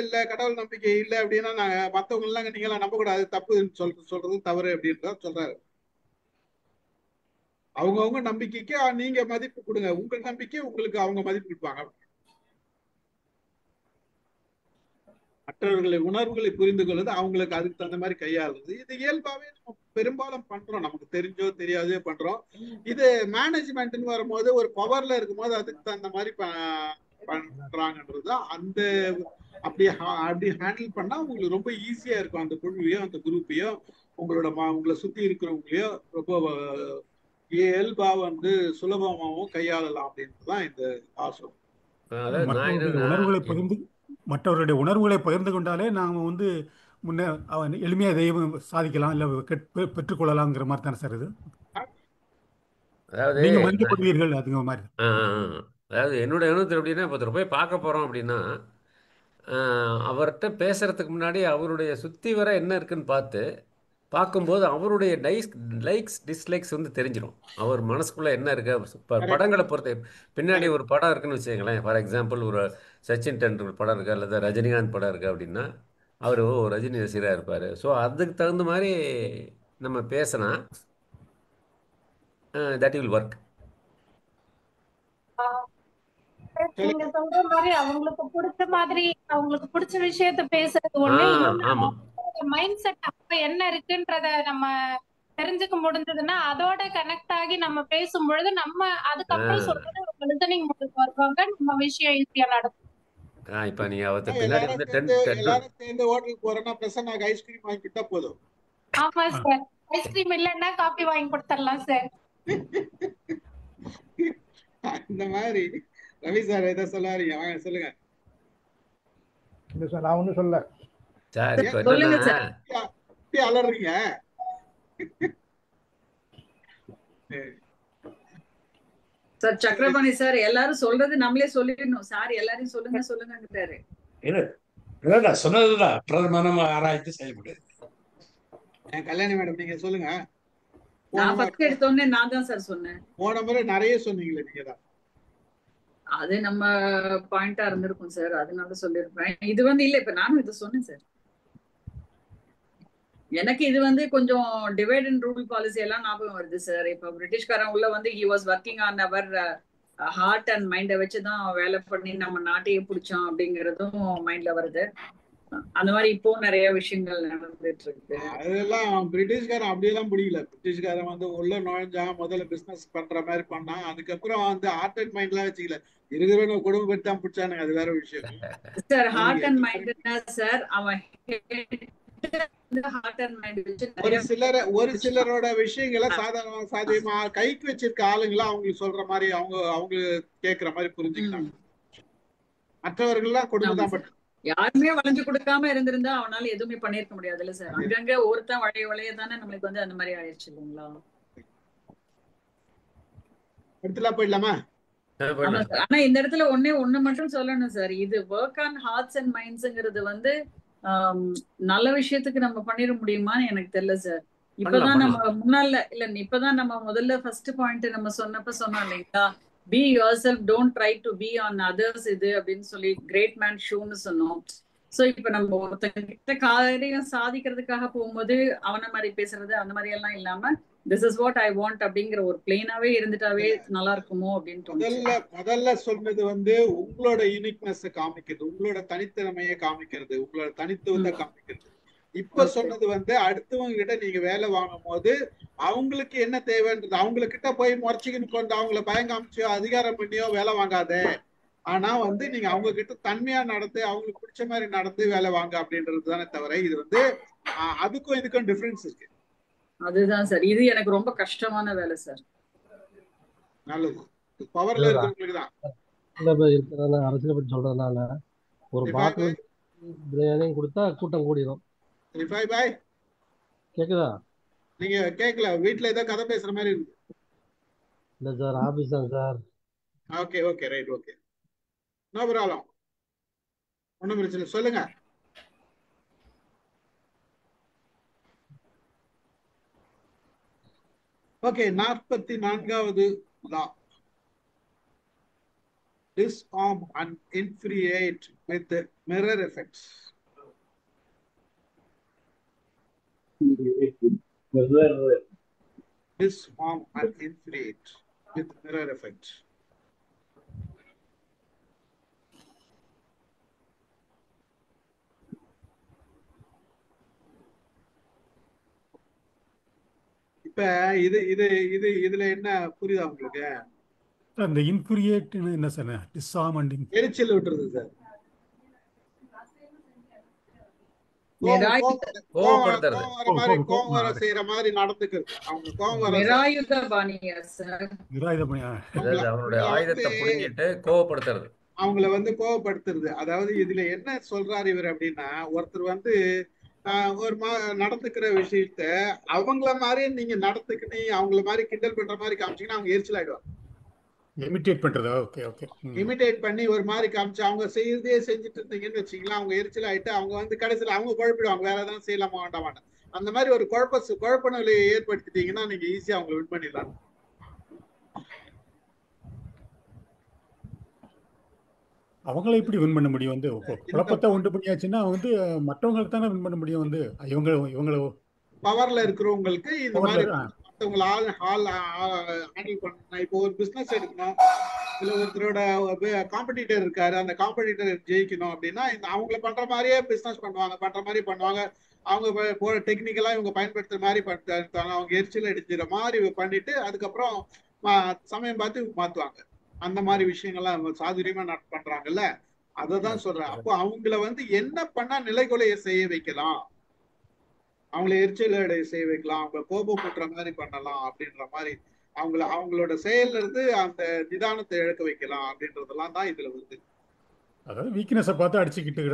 நம்பிக்கை இல்லை அப்படின்னா நாங்க மற்றவங்க எல்லாம் நீங்க எல்லாம் நம்ப கூடாது, தப்புன்னு சொல்றது தவறு அப்படின்றத சொல்றாரு. அவங்கவுங்க நம்பிக்கைக்கு நீங்க மதிப்பு கொடுங்க, உங்க நம்பிக்கை உங்களுக்கு அவங்க மதிப்பு கொடுப்பாங்க. மற்றவர்களை உணர்வுகளை புரிந்து கொள்வது, அவங்களுக்கு அதுக்கு தகுந்த மாதிரி கையாளுறது, இது இயல்பாவே நம்ம பெரும்பாலும் பண்றோம். நமக்கு தெரிஞ்சோ தெரியாதோ பண்றோம். இது மேனேஜ்மெண்ட்னு வரும்போது ஒரு பவர்ல இருக்கும்போது அதுக்கு தகுந்த மாதிரி பண்றாங்கன்றது அந்த அப்படி ஹேண்டில் பண்ணா உங்களுக்கு ரொம்ப ஈஸியா இருக்கும். அந்த குழுவையும் அந்த குரூப்பையும் உங்களை சுத்தி இருக்கிறவங்களையோ ரொம்ப இயல்பா வந்து சுலபமாகவும் கையாளலாம் அப்படின்றதுதான் இந்த ஆசனம். அதாவது நான் மற்றவருடைய என்னன்னா மற்றவருடைய உணர்வுகளை பகிர்ந்து கொண்டாலே நாம வந்து முன்ன எளிமையா எதையும் சாதிக்கலாம் இல்ல பெற்றுக்கொள்ளலாம்ங்கிற மாதிரி தானே சார் இது. அதாவது நீங்க மதிக்கப்படுவீர்கள் அதுங்க மாதிரி. அதாவது என்னோட எண்ணத்தில் எப்படின்னா, இப்போ ஒருத்தர் போய் பார்க்க போகிறோம் அப்படின்னா அவர்கிட்ட பேசுறதுக்கு முன்னாடி அவருடைய சுற்றி வர என்ன இருக்குன்னு பார்க்கும்போது அவருடைய லைக்ஸ் டிஸ்லைக்ஸ் வந்து தெரிஞ்சிடும். அவர் மனசுக்குள்ளே என்ன இருக்கு. படங்களை பொறுத்த பின்னாடி ஒரு படம் இருக்குன்னு வச்சுக்கங்களேன். ஃபார் எக்ஸாம்பிள் ஒரு சச்சின் டெண்டுல்கர் படம் இருக்கு அல்லது ரஜினிகாந்த் படம் இருக்கு அப்படின்னா அவர் ரஜினி ரசிகராக இருப்பார். ஸோ அதுக்கு தகுந்த மாதிரி நம்ம பேசினா தட் வில் ஒர்க். நீங்க சொல்ற மாதிரி அவங்களுக்கு பிடிச்ச மாதிரி அவங்களுக்கு பிடிச்ச விஷயத்த பேசுறது ஒண்ணு. ஆமா, மைண்ட் செட் அப்ப என்ன இருக்குன்றத நம்ம தெரிஞ்சுக்க முடிஞ்சதுன்னா அதோட கனெக்ட் ஆகி நம்ம பேசும்பொழுது நம்ம அதுக்கப்புறம் சொல்றது லிசனிங் மோடுக்கு வருவாங்க. நம்ம விஷயம் ஈஸியா நடக்கும். இப்ப நீங்க அவர்கிட்ட பின்னாடி வந்து எல்லாரும் சேர்ந்து ஹோட்டலுக்கு போறோம்னா பிரசன்னாக்கு ஐஸ்கிரீம் வாங்கி கொடுத்தா போதும். ஆமா சார், ஐஸ்கிரீம் இல்லைன்னா காபி வாங்கி கொடுத்துடலாம் சார். இந்த மாதிரி ரவி சார் எதை சொல்லாதீங்க, வாங்க சொல்லுங்க. இல்ல சார், நான் ஒண்ணும் சொல்ல சார். சொல்லுங்க சார். அலறீங்க. சார் சக்கரபாணி சார் எல்லாரும் சொல்றது நம்மளே சொல்லிடணும். சார் எல்லாரையும் சொல்லுங்கட்டாரு. சொன்னதுதான் பிரதம ஆராய்ச்சி செயல்படுது. கல்யாணி மேடம் நீங்க சொல்லுங்க. நான் ஃபர்ஸ்ட் எடுத்தோன்னே நான் தான் சார் சொன்னேன். போன முறை நிறைய சொன்னீங்களே நீங்க தான். அது நம்ம பாயிண்டா இருந்திருக்கும் சார், அதனால சொல்லிருப்பேன். இது வந்து இல்ல, இப்ப நானும் இதை சொன்னேன் சார். எனக்கு இது வந்து கொஞ்சம் டிவைட் அண்ட் ரூல் பாலிசி எல்லாம் ஞாபகம் வருது சார். இப்ப பிரிட்டிஷ்காரன் உள்ள வந்து he was working on our heart and மைண்டை வச்சுதான் வேலை பண்ணி நம்ம நாட்டையே பிடிச்சோம் அப்படிங்கறதும் மைண்ட்ல வருது. அந்த மாதிரி இப்போ நிறைய விஷயங்கள் நடந்துட்டு இருக்கு. அதெல்லாம் பிரிட்டிஷ்காரன் அப்படியெல்லாம் பிடிக்கல. பிரிட்டிஷ்காரன் வந்து உள்ள நுழைஞ்சான், முதல்ல பிசினஸ் பண்ற மாதிரி பண்ணான். அதுக்கப்புறம் வந்து ஹார்ட் அண்ட் மைண்ட் எல்லாம் வச்சுக்கல, இருக்கிற குடும்பம் தான் பிடிச்சானுங்க, அது வேற விஷயம் sir. Heart and mind sir, அவன் ஒரு சிலரோட விஷயங்களை சாதாரணமா கைக்கு வச்சிருக்க ஆளுங்களா அவங்களுக்கு சொல்ற மாதிரி அவங்க கேக்குற மாதிரி புரிஞ்சுக்கிட்டாங்க. மற்றவர்கள்லாம் கொடுமைதான் பட்டு யாருமே வளைஞ்சு கொடுக்காம இருந்திருந்தா அவனால எதுவுமே பண்ணிருக்க முடியாதுல்ல சார். அங்கங்க ஒருத்தன் வளைய தானே நம்மளுக்கு வந்து அந்த மாதிரி ஆயிடுச்சு இல்லைங்களா. எடுத்துலாம் போயிடலாமா? ஆனா இந்த இடத்துல ஒண்ணு மட்டும் சொல்லணும் சார். இது ஒர்க் ஆன் ஹார்ட்ஸ் அண்ட் மைண்ட்ஸ்ங்கிறது வந்து நல்ல விஷயத்துக்கு நம்ம பண்ணிட முடியுமான்னு எனக்கு தெரியல சார். இப்பதான் நம்ம முன்னால இல்ல, இப்பதான் நம்ம முதல்ல ஃபர்ஸ்ட் பாயிண்ட் நம்ம சொன்னோம் இல்லைங்களா, be your self, don't try to be on others இது அப்படின்னு சொல்லி கிரேட் மேன் ஷூன்னு சொன்னோம். சோ இப்ப நம்ம ஒருத்தங்க கிட்ட காரியம் சாதிக்கிறதுக்காக போகும்போது அவனை மாதிரி பேசுறது அந்த மாதிரி எல்லாம் இல்லாம this is what I want அப்படிங்கிற ஒரு பிளெயினாவே இருந்துட்டாவே நல்லா இருக்குமோ அப்படின்னு முதல்ல சொன்னது வந்து உங்களோட யூனிக்னஸ் காமிக்கிறது, உங்களோட தனித்திறமையை காமிக்கிறது, உங்களோட தனித்துவத்தை காமிக்கிறது. இப்ப சொன்னது வந்து அடுத்தவங்க கிட்ட நீங்க வேலை வாங்கும் போது அவங்களுக்கு என்ன தேவைன்றது, அவங்கக்கிட்ட போய் முறைச்சிக்கின்னு கொண்டு அவங்கள பயங்காமிச்சோ அதிகாரம் பண்ணியோ வேலை வாங்காத. ஆனா வந்து நீங்க அவங்க கிட்ட தன்மையா நடந்து அவங்களுக்கு பிடிச்ச மாதிரி நடந்து வேலை வாங்க அப்படின்றது தானே தவிர இது வந்து அதுக்கும் இதுக்கும் டிஃபரன்ஸ் இருக்கு. அதுதான் சார், இது எனக்கு ரொம்ப கஷ்டமான வேலை சார். நல்லது, பவர்ல இருக்கிறவங்களுக்கு தான். அரசியலை பற்றி சொல்றதுனால ஒரு பாட்டில் பிரியாணியும் கொடுத்தா கூட்டம் கூடிடும். பாய் கேக்குதா? நீங்க கேட்கல, வீட்டுல ஏதோ கதை பேசுற மாதிரி இருக்கு. இல்ல சார், ஆபீஸ் தான் sir. Okay okay right okay, no problem, ஒன்றும் பிரச்சனை, சொல்லுங்க. ஓகே, 44வது law, disarm and infuriate with mirror effects. Disarm and infuriate with mirror effects. இப்ப இதுல என்ன புரியுதா உங்களுக்கு? அந்த இன்ஃபுரியேட் என்ன சார்? டிஸ்ஆர்ம் அண்ட் எரிச்சல் விட்டுறது சார். கோவம் நிராயுத கோவம் கோவப்படுத்துறது. கோவம் வர மாதிரி கோவம் வர செய்யற மாதிரி நடந்துக்கிறது. அவங்க கோவம் வர நிராயுத பாணியா சார்? அதாவது அவருடைய ஆயுதத்தை புடுங்கிட்டு கோவப்படுத்துறது. அவங்கள வந்து கோவப்படுத்துறது. அதாவது இதுல என்ன சொல்றாரு இவர் அப்படின்னா, ஒருத்தர் வந்து ஒரு நடந்துக்கிற விஷயத்த அவங்கள மாதிரி நீங்க நடந்துக்கிட்டு அவங்கள மாதிரி கிண்டல் பண்ற மாதிரி காமிச்சீங்கன்னா அவங்க எரிச்சல் ஆயிடுவாங்க. இமிட்டேட் பண்றது. Okay okay. இமிட்டேட் பண்ணி ஒரு மாதிரி காமிச்சு அவங்க செய்யறதே செஞ்சுட்டு இருந்தீங்கன்னு வச்சுக்கலாம், அவங்க எரிச்சல் ஆயிட்டு அவங்க வந்து கடைசியில் அவங்க குழப்பிடுவாங்க, வேற ஏதாவது செய்யலாமா வேண்டாம். அந்த மாதிரி ஒரு குழப்ப நிலையை ஏற்படுத்திட்டீங்கன்னா நீங்க ஈஸியா அவங்களை வின் பண்ணிடலாம். அவங்கள எப்படி வின் பண்ண முடியும்? வந்து குழப்பத்தை உண்டு பண்ணியாச்சுன்னா வந்து மற்றவங்களுக்கு தானே வின் பண்ண முடியும். வந்து இவங்கள பவர்ல இருக்கிறவங்களுக்கு இந்த மாதிரி மற்றவங்களை ஹேண்டில் பண்ண. இப்போ ஒரு பிசினஸ் எடுக்கணும், இல்ல ஒருத்தரோட காம்படிட்டர் இருக்காரு, அந்த காம்படிட்டர் ஜெயிக்கணும் அப்படின்னா அவங்கள பண்ற மாதிரியே பிசினஸ் பண்ற மாதிரி பண்ணுவாங்க. அவங்க போற டெக்னிக்கலா இவங்க பயன்படுத்துற மாதிரி பண்ணுவாங்க. அவங்க எரிச்சல் அடிச்சுற மாதிரி பண்ணிட்டு அதுக்கப்புறம் சமயம் பார்த்து மாத்துவாங்க. அந்த மாதிரி விஷயங்கள்லாம் சாதுரியமா பண்றாங்கல்ல, அததான் சொல்றேன். அப்போ அவங்கள வந்து என்ன பண்ணா நிலைகொலைய செய்ய வைக்கலாம், அவங்கள எரிச்சல் செய்ய வைக்கலாம், அவங்க கோபம் பண்ற மாதிரி பண்ணலாம் அப்படின்ற மாதிரி அவங்களோட செயல்ல இருந்து அந்த நிதானத்தை இழக்க வைக்கலாம் அப்படின்றதெல்லாம் தான் இதுல வந்து. அதாவது வீக்னஸை பார்த்து அடிச்சுக்கிட்டு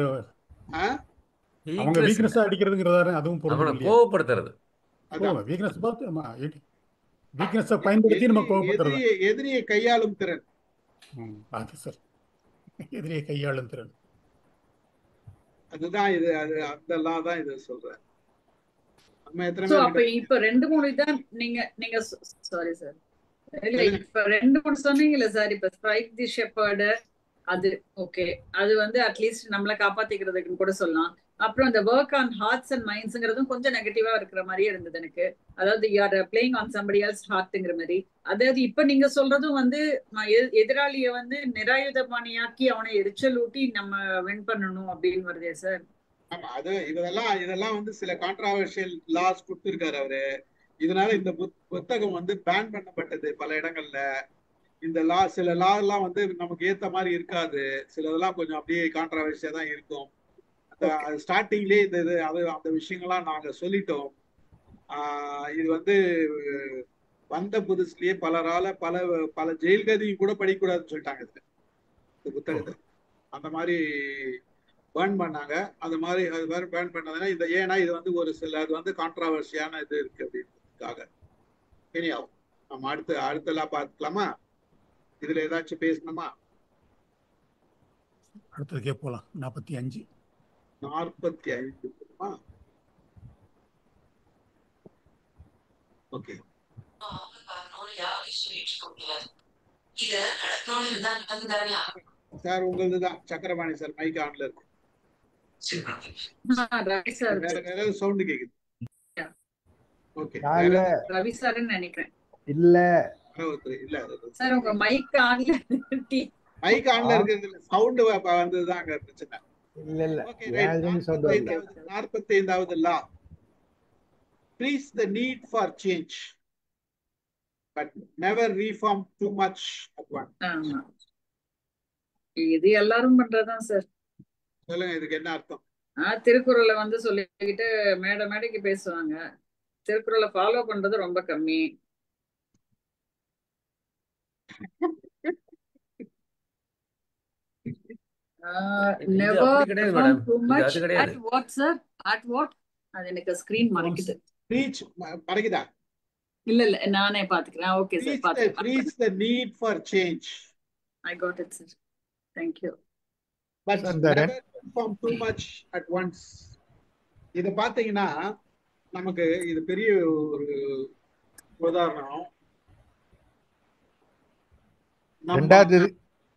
அவங்க வீக்னஸ் அடிக்கிறதுங்கிறதாரு. அதுவும் பொருள் கோவப்படுத்துறது. வீக்னஸ் பார்த்து வீக்னஸை பயன்படுத்தி நம்ம கோவப்படுத்துறது. எதிரியை கையாளும் திறன். அது சார், எதிரியை கையாளும் திறன். அதுதான் இது. அதெல்லாம் தான் இது சொல்றேன். அப்ப இப்ப 2-3 தான் நீங்க சாரி சார், இல்ல இப்ப 2-3 சொன்னீங்கல்ல சார். இப்ப ஸ்ட்ரைக் தி ஷெப்பர்டு, அது ஓகே, அது வந்து அட்லீஸ்ட் நம்மள காப்பாத்திக்கிறதுக்குன்னு கூட சொல்லலாம். அப்புறம் இந்த ஒர்க் ஆன் ஹார்ட்ஸ் அண்ட் மைண்ட்ஸ்ங்கிறதும் கொஞ்சம் நெகட்டிவா இருக்கிற மாதிரியே இருந்தது எனக்கு. அதாவது you are playing on somebody else ஹார்ட்ங்கிற மாதிரி. அதாவது இப்ப நீங்க சொல்றதும் வந்து எதிராளிய வந்து நிராயுதபாணியாக்கி அவனை எரிச்சல் ஊட்டி நம்ம வின் பண்ணணும் அப்படின்னு வருதே சார். ஆமா, அது இதெல்லாம் வந்து சில கான்ட்ராவர்ஷியல் லாஸ் கொடுத்திருக்காரு அவரு. இதனால இந்த புத்தகம் வந்து பேன் பண்ணப்பட்டது பல இடங்கள்ல. இந்த சில லா எல்லாம் வந்து நமக்கு ஏத்த மாதிரி இருக்காது, சிலதெல்லாம் கொஞ்சம் அப்படியே கான்ட்ராவர்சியா தான் இருக்கும். ஸ்டார்டிங்லேயே அந்த விஷயங்கள்லாம் நாங்க சொல்லிட்டோம். இது வந்து வந்த புதுசுலயே பலரால பல ஜெயில்கதையும் கூட படிக்கக்கூடாதுன்னு சொல்லிட்டாங்க இந்த புத்தகத்தை. அந்த மாதிரி பேர்ன் பண்ணாங்க. அது மாதிரி பேர்ன் பண்ணதுன்னா ஏன்னா இது வந்து ஒரு சில அது வந்து கான்ட்ராவர்சியான இது இருக்கு அப்படின்றதுக்காக. இனியாவும் நம்ம அடுத்தெல்லாம் பார்த்துக்கலாமா? இதுல ஏதாச்சும் பேசணுமா? அடுத்ததுக்கே போலாம். 45 ஓகே. சார் உங்களது தான் சக்கரபாணி சார், மைக் ஆன்ல இருக்கு. வேற சவுண்ட் கேக்குது. ஓகே, ரவி சார் நினைக்கிறேன். இல்ல இல்ல சார், உங்க மைக் ஆன்ல இருக்கு. மைக் ஆன்ல இருக்கிறது சவுண்ட் வந்ததுதான் அங்க பிரச்சனை. இல்ல ஓகே, ரைட். 45வது law. Preach the need for change, but never reform too much at once. இது எல்லாரும் பண்றதுதான் சார். சொல்லுங்க, இதுக்கு என்ன அர்த்தம்? திருக்குறளை வந்து சொல்லிக்கிட்டு மேடைக்கு பேசுவாங்க. திருக்குறளை ஃபாலோ பண்றது ரொம்ப கம்மி. never reform too much at what sir? At what? அது எனக்கு ஸ்கிரீன் மறைக்குது. Preach மறைக்குதா? இல்ல நானே பாத்துக்கிறேன். ஓகே சார், பாத்துக்கிறேன். Preach the need for change. I got it sir. Thank you. But never reform too much at once. இத பாத்தீங்கன்னா நமக்கு இது பெரிய ஒரு உதாரணம்.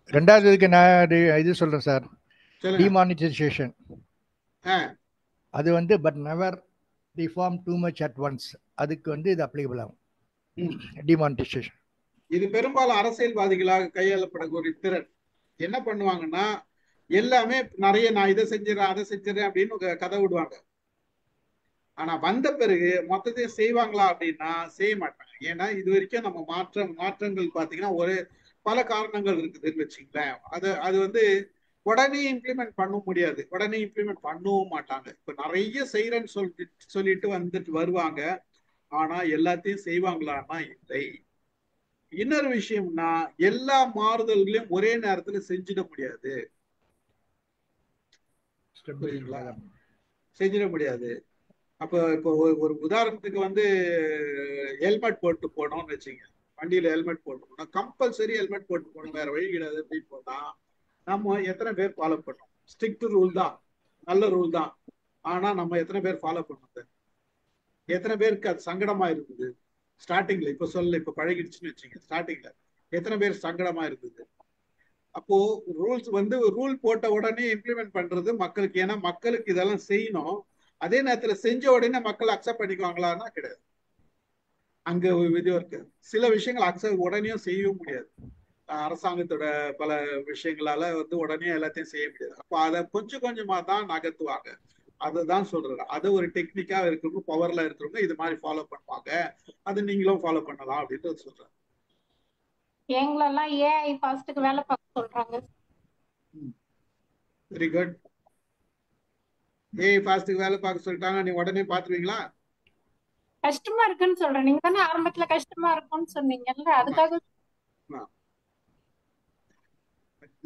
ரெண்டாவதுக்கு நான் இது சொல்றேன் சார். டிமானிட்டைசேஷன். அது வந்து but never reform too much at once. அதுக்கு வந்து இது அப்ளிகபிள் ஆகும். டிமானிட்டைசேஷன் இது பெரும்பாலும் அரசியல்வாதிகளாக கையாளப்படக்கூடிய திறன். என்ன பண்ணுவாங்கன்னா எல்லாமே நிறைய நான் இதை செஞ்சிடறேன் அதை செஞ்சிடறேன் அப்படின்னு கதை விடுவாங்க. ஆனா வந்த பிறகு மொத்தத்தையும் செய்வாங்களா அப்படின்னா செய்ய மாட்டாங்க. ஏன்னா இது வரைக்கும் நம்ம மாற்றங்கள் பாத்தீங்கன்னா ஒரு பல காரணங்கள் இருக்குதுன்னு வச்சுங்களேன். அது வந்து உடனே இம்ப்ளிமெண்ட் பண்ண முடியாது, உடனே இம்ப்ளிமெண்ட் பண்ணவும் மாட்டாங்க. இப்ப நிறைய செய்யறேன்னு சொல்லிட்டு வந்துட்டு வருவாங்க, ஆனா எல்லாத்தையும் செய்வாங்களான்னா இல்லை. இன்னொரு விஷயம்னா எல்லா மாறுதல்களையும் ஒரே நேரத்துல செஞ்சிட முடியாது, செஞ்சிட முடியாது. அப்ப இப்போ ஒரு உதாரணத்துக்கு வந்து ஹெல்மெட் போட்டு போனோம்னு வச்சுங்க, வண்டியில ஹெல்மெட் போட்டு போனோம், கம்பல்சரி ஹெல்மெட் போட்டு போகணும், வேற வழி கிடையாது அப்படின்னு போனா நம்ம எத்தனை பேர் ஃபாலோ பண்ணோம்? ஸ்ட்ரிக்ட் ரூல் தான், நல்ல ரூல் தான், ஆனா நம்ம எத்தனை பேர் ஃபாலோ பண்ணோம்? எத்தனை பேருக்கு அது சங்கடமா இருக்குது ஸ்டார்டிங்ல? இப்ப இப்ப பழகிடுச்சுன்னு வச்சுங்க, ஸ்டார்டிங்ல எத்தனை பேர் சங்கடமா இருக்குது? அப்போ ரூல்ஸ் வந்து ரூல் போட்ட உடனே இம்ப்ளிமெண்ட் பண்றது மக்களுக்கு, ஏன்னா மக்களுக்கு இதெல்லாம் செய்யணும், அதே நேரத்துல செஞ்ச உடனே மக்கள் அக்செப்ட் பண்ணிக்குவாங்களான்னா கிடையாது. அங்க இது இருக்கு, சில விஷயங்கள் அக்செப்ட் உடனே செய்யவும் முடியாது, அரசாங்கத்தோட பல விஷயங்களால வந்து உடனே எல்லாத்தையும் செய்ய முடியாது. அப்ப அதை கொஞ்சம் கொஞ்சமா தான் நகர்த்துவாங்க. அதுதான் சொல்றேன், அது ஒரு டெக்னிக்கா இருக்கிறவங்க, பவர்ல இருக்கிறவங்க இது மாதிரி ஃபாலோ பண்ணுவாங்க, அது நீங்களும் ஃபாலோ பண்ணலாம் அப்படின்ட்டு சொல்றேன். எங்களெல்லாம் ஏஐ ஃபாஸ்ட்டுக்கு வேலை பார்க்க சொல்றாங்க. Very good. ஏஐ ஃபாஸ்ட்டுக்கு வேலை பார்க்க சொல்லிட்டாங்க, நீ உடனே பாத்துருவீங்களா? கஷ்டமா இருக்குன்னு சொல்றேன். நீங்க தானே ஆரம்பத்துல கஷ்டமா இருக்கும்னு சொன்னீங்கல்ல, அதுக்காக.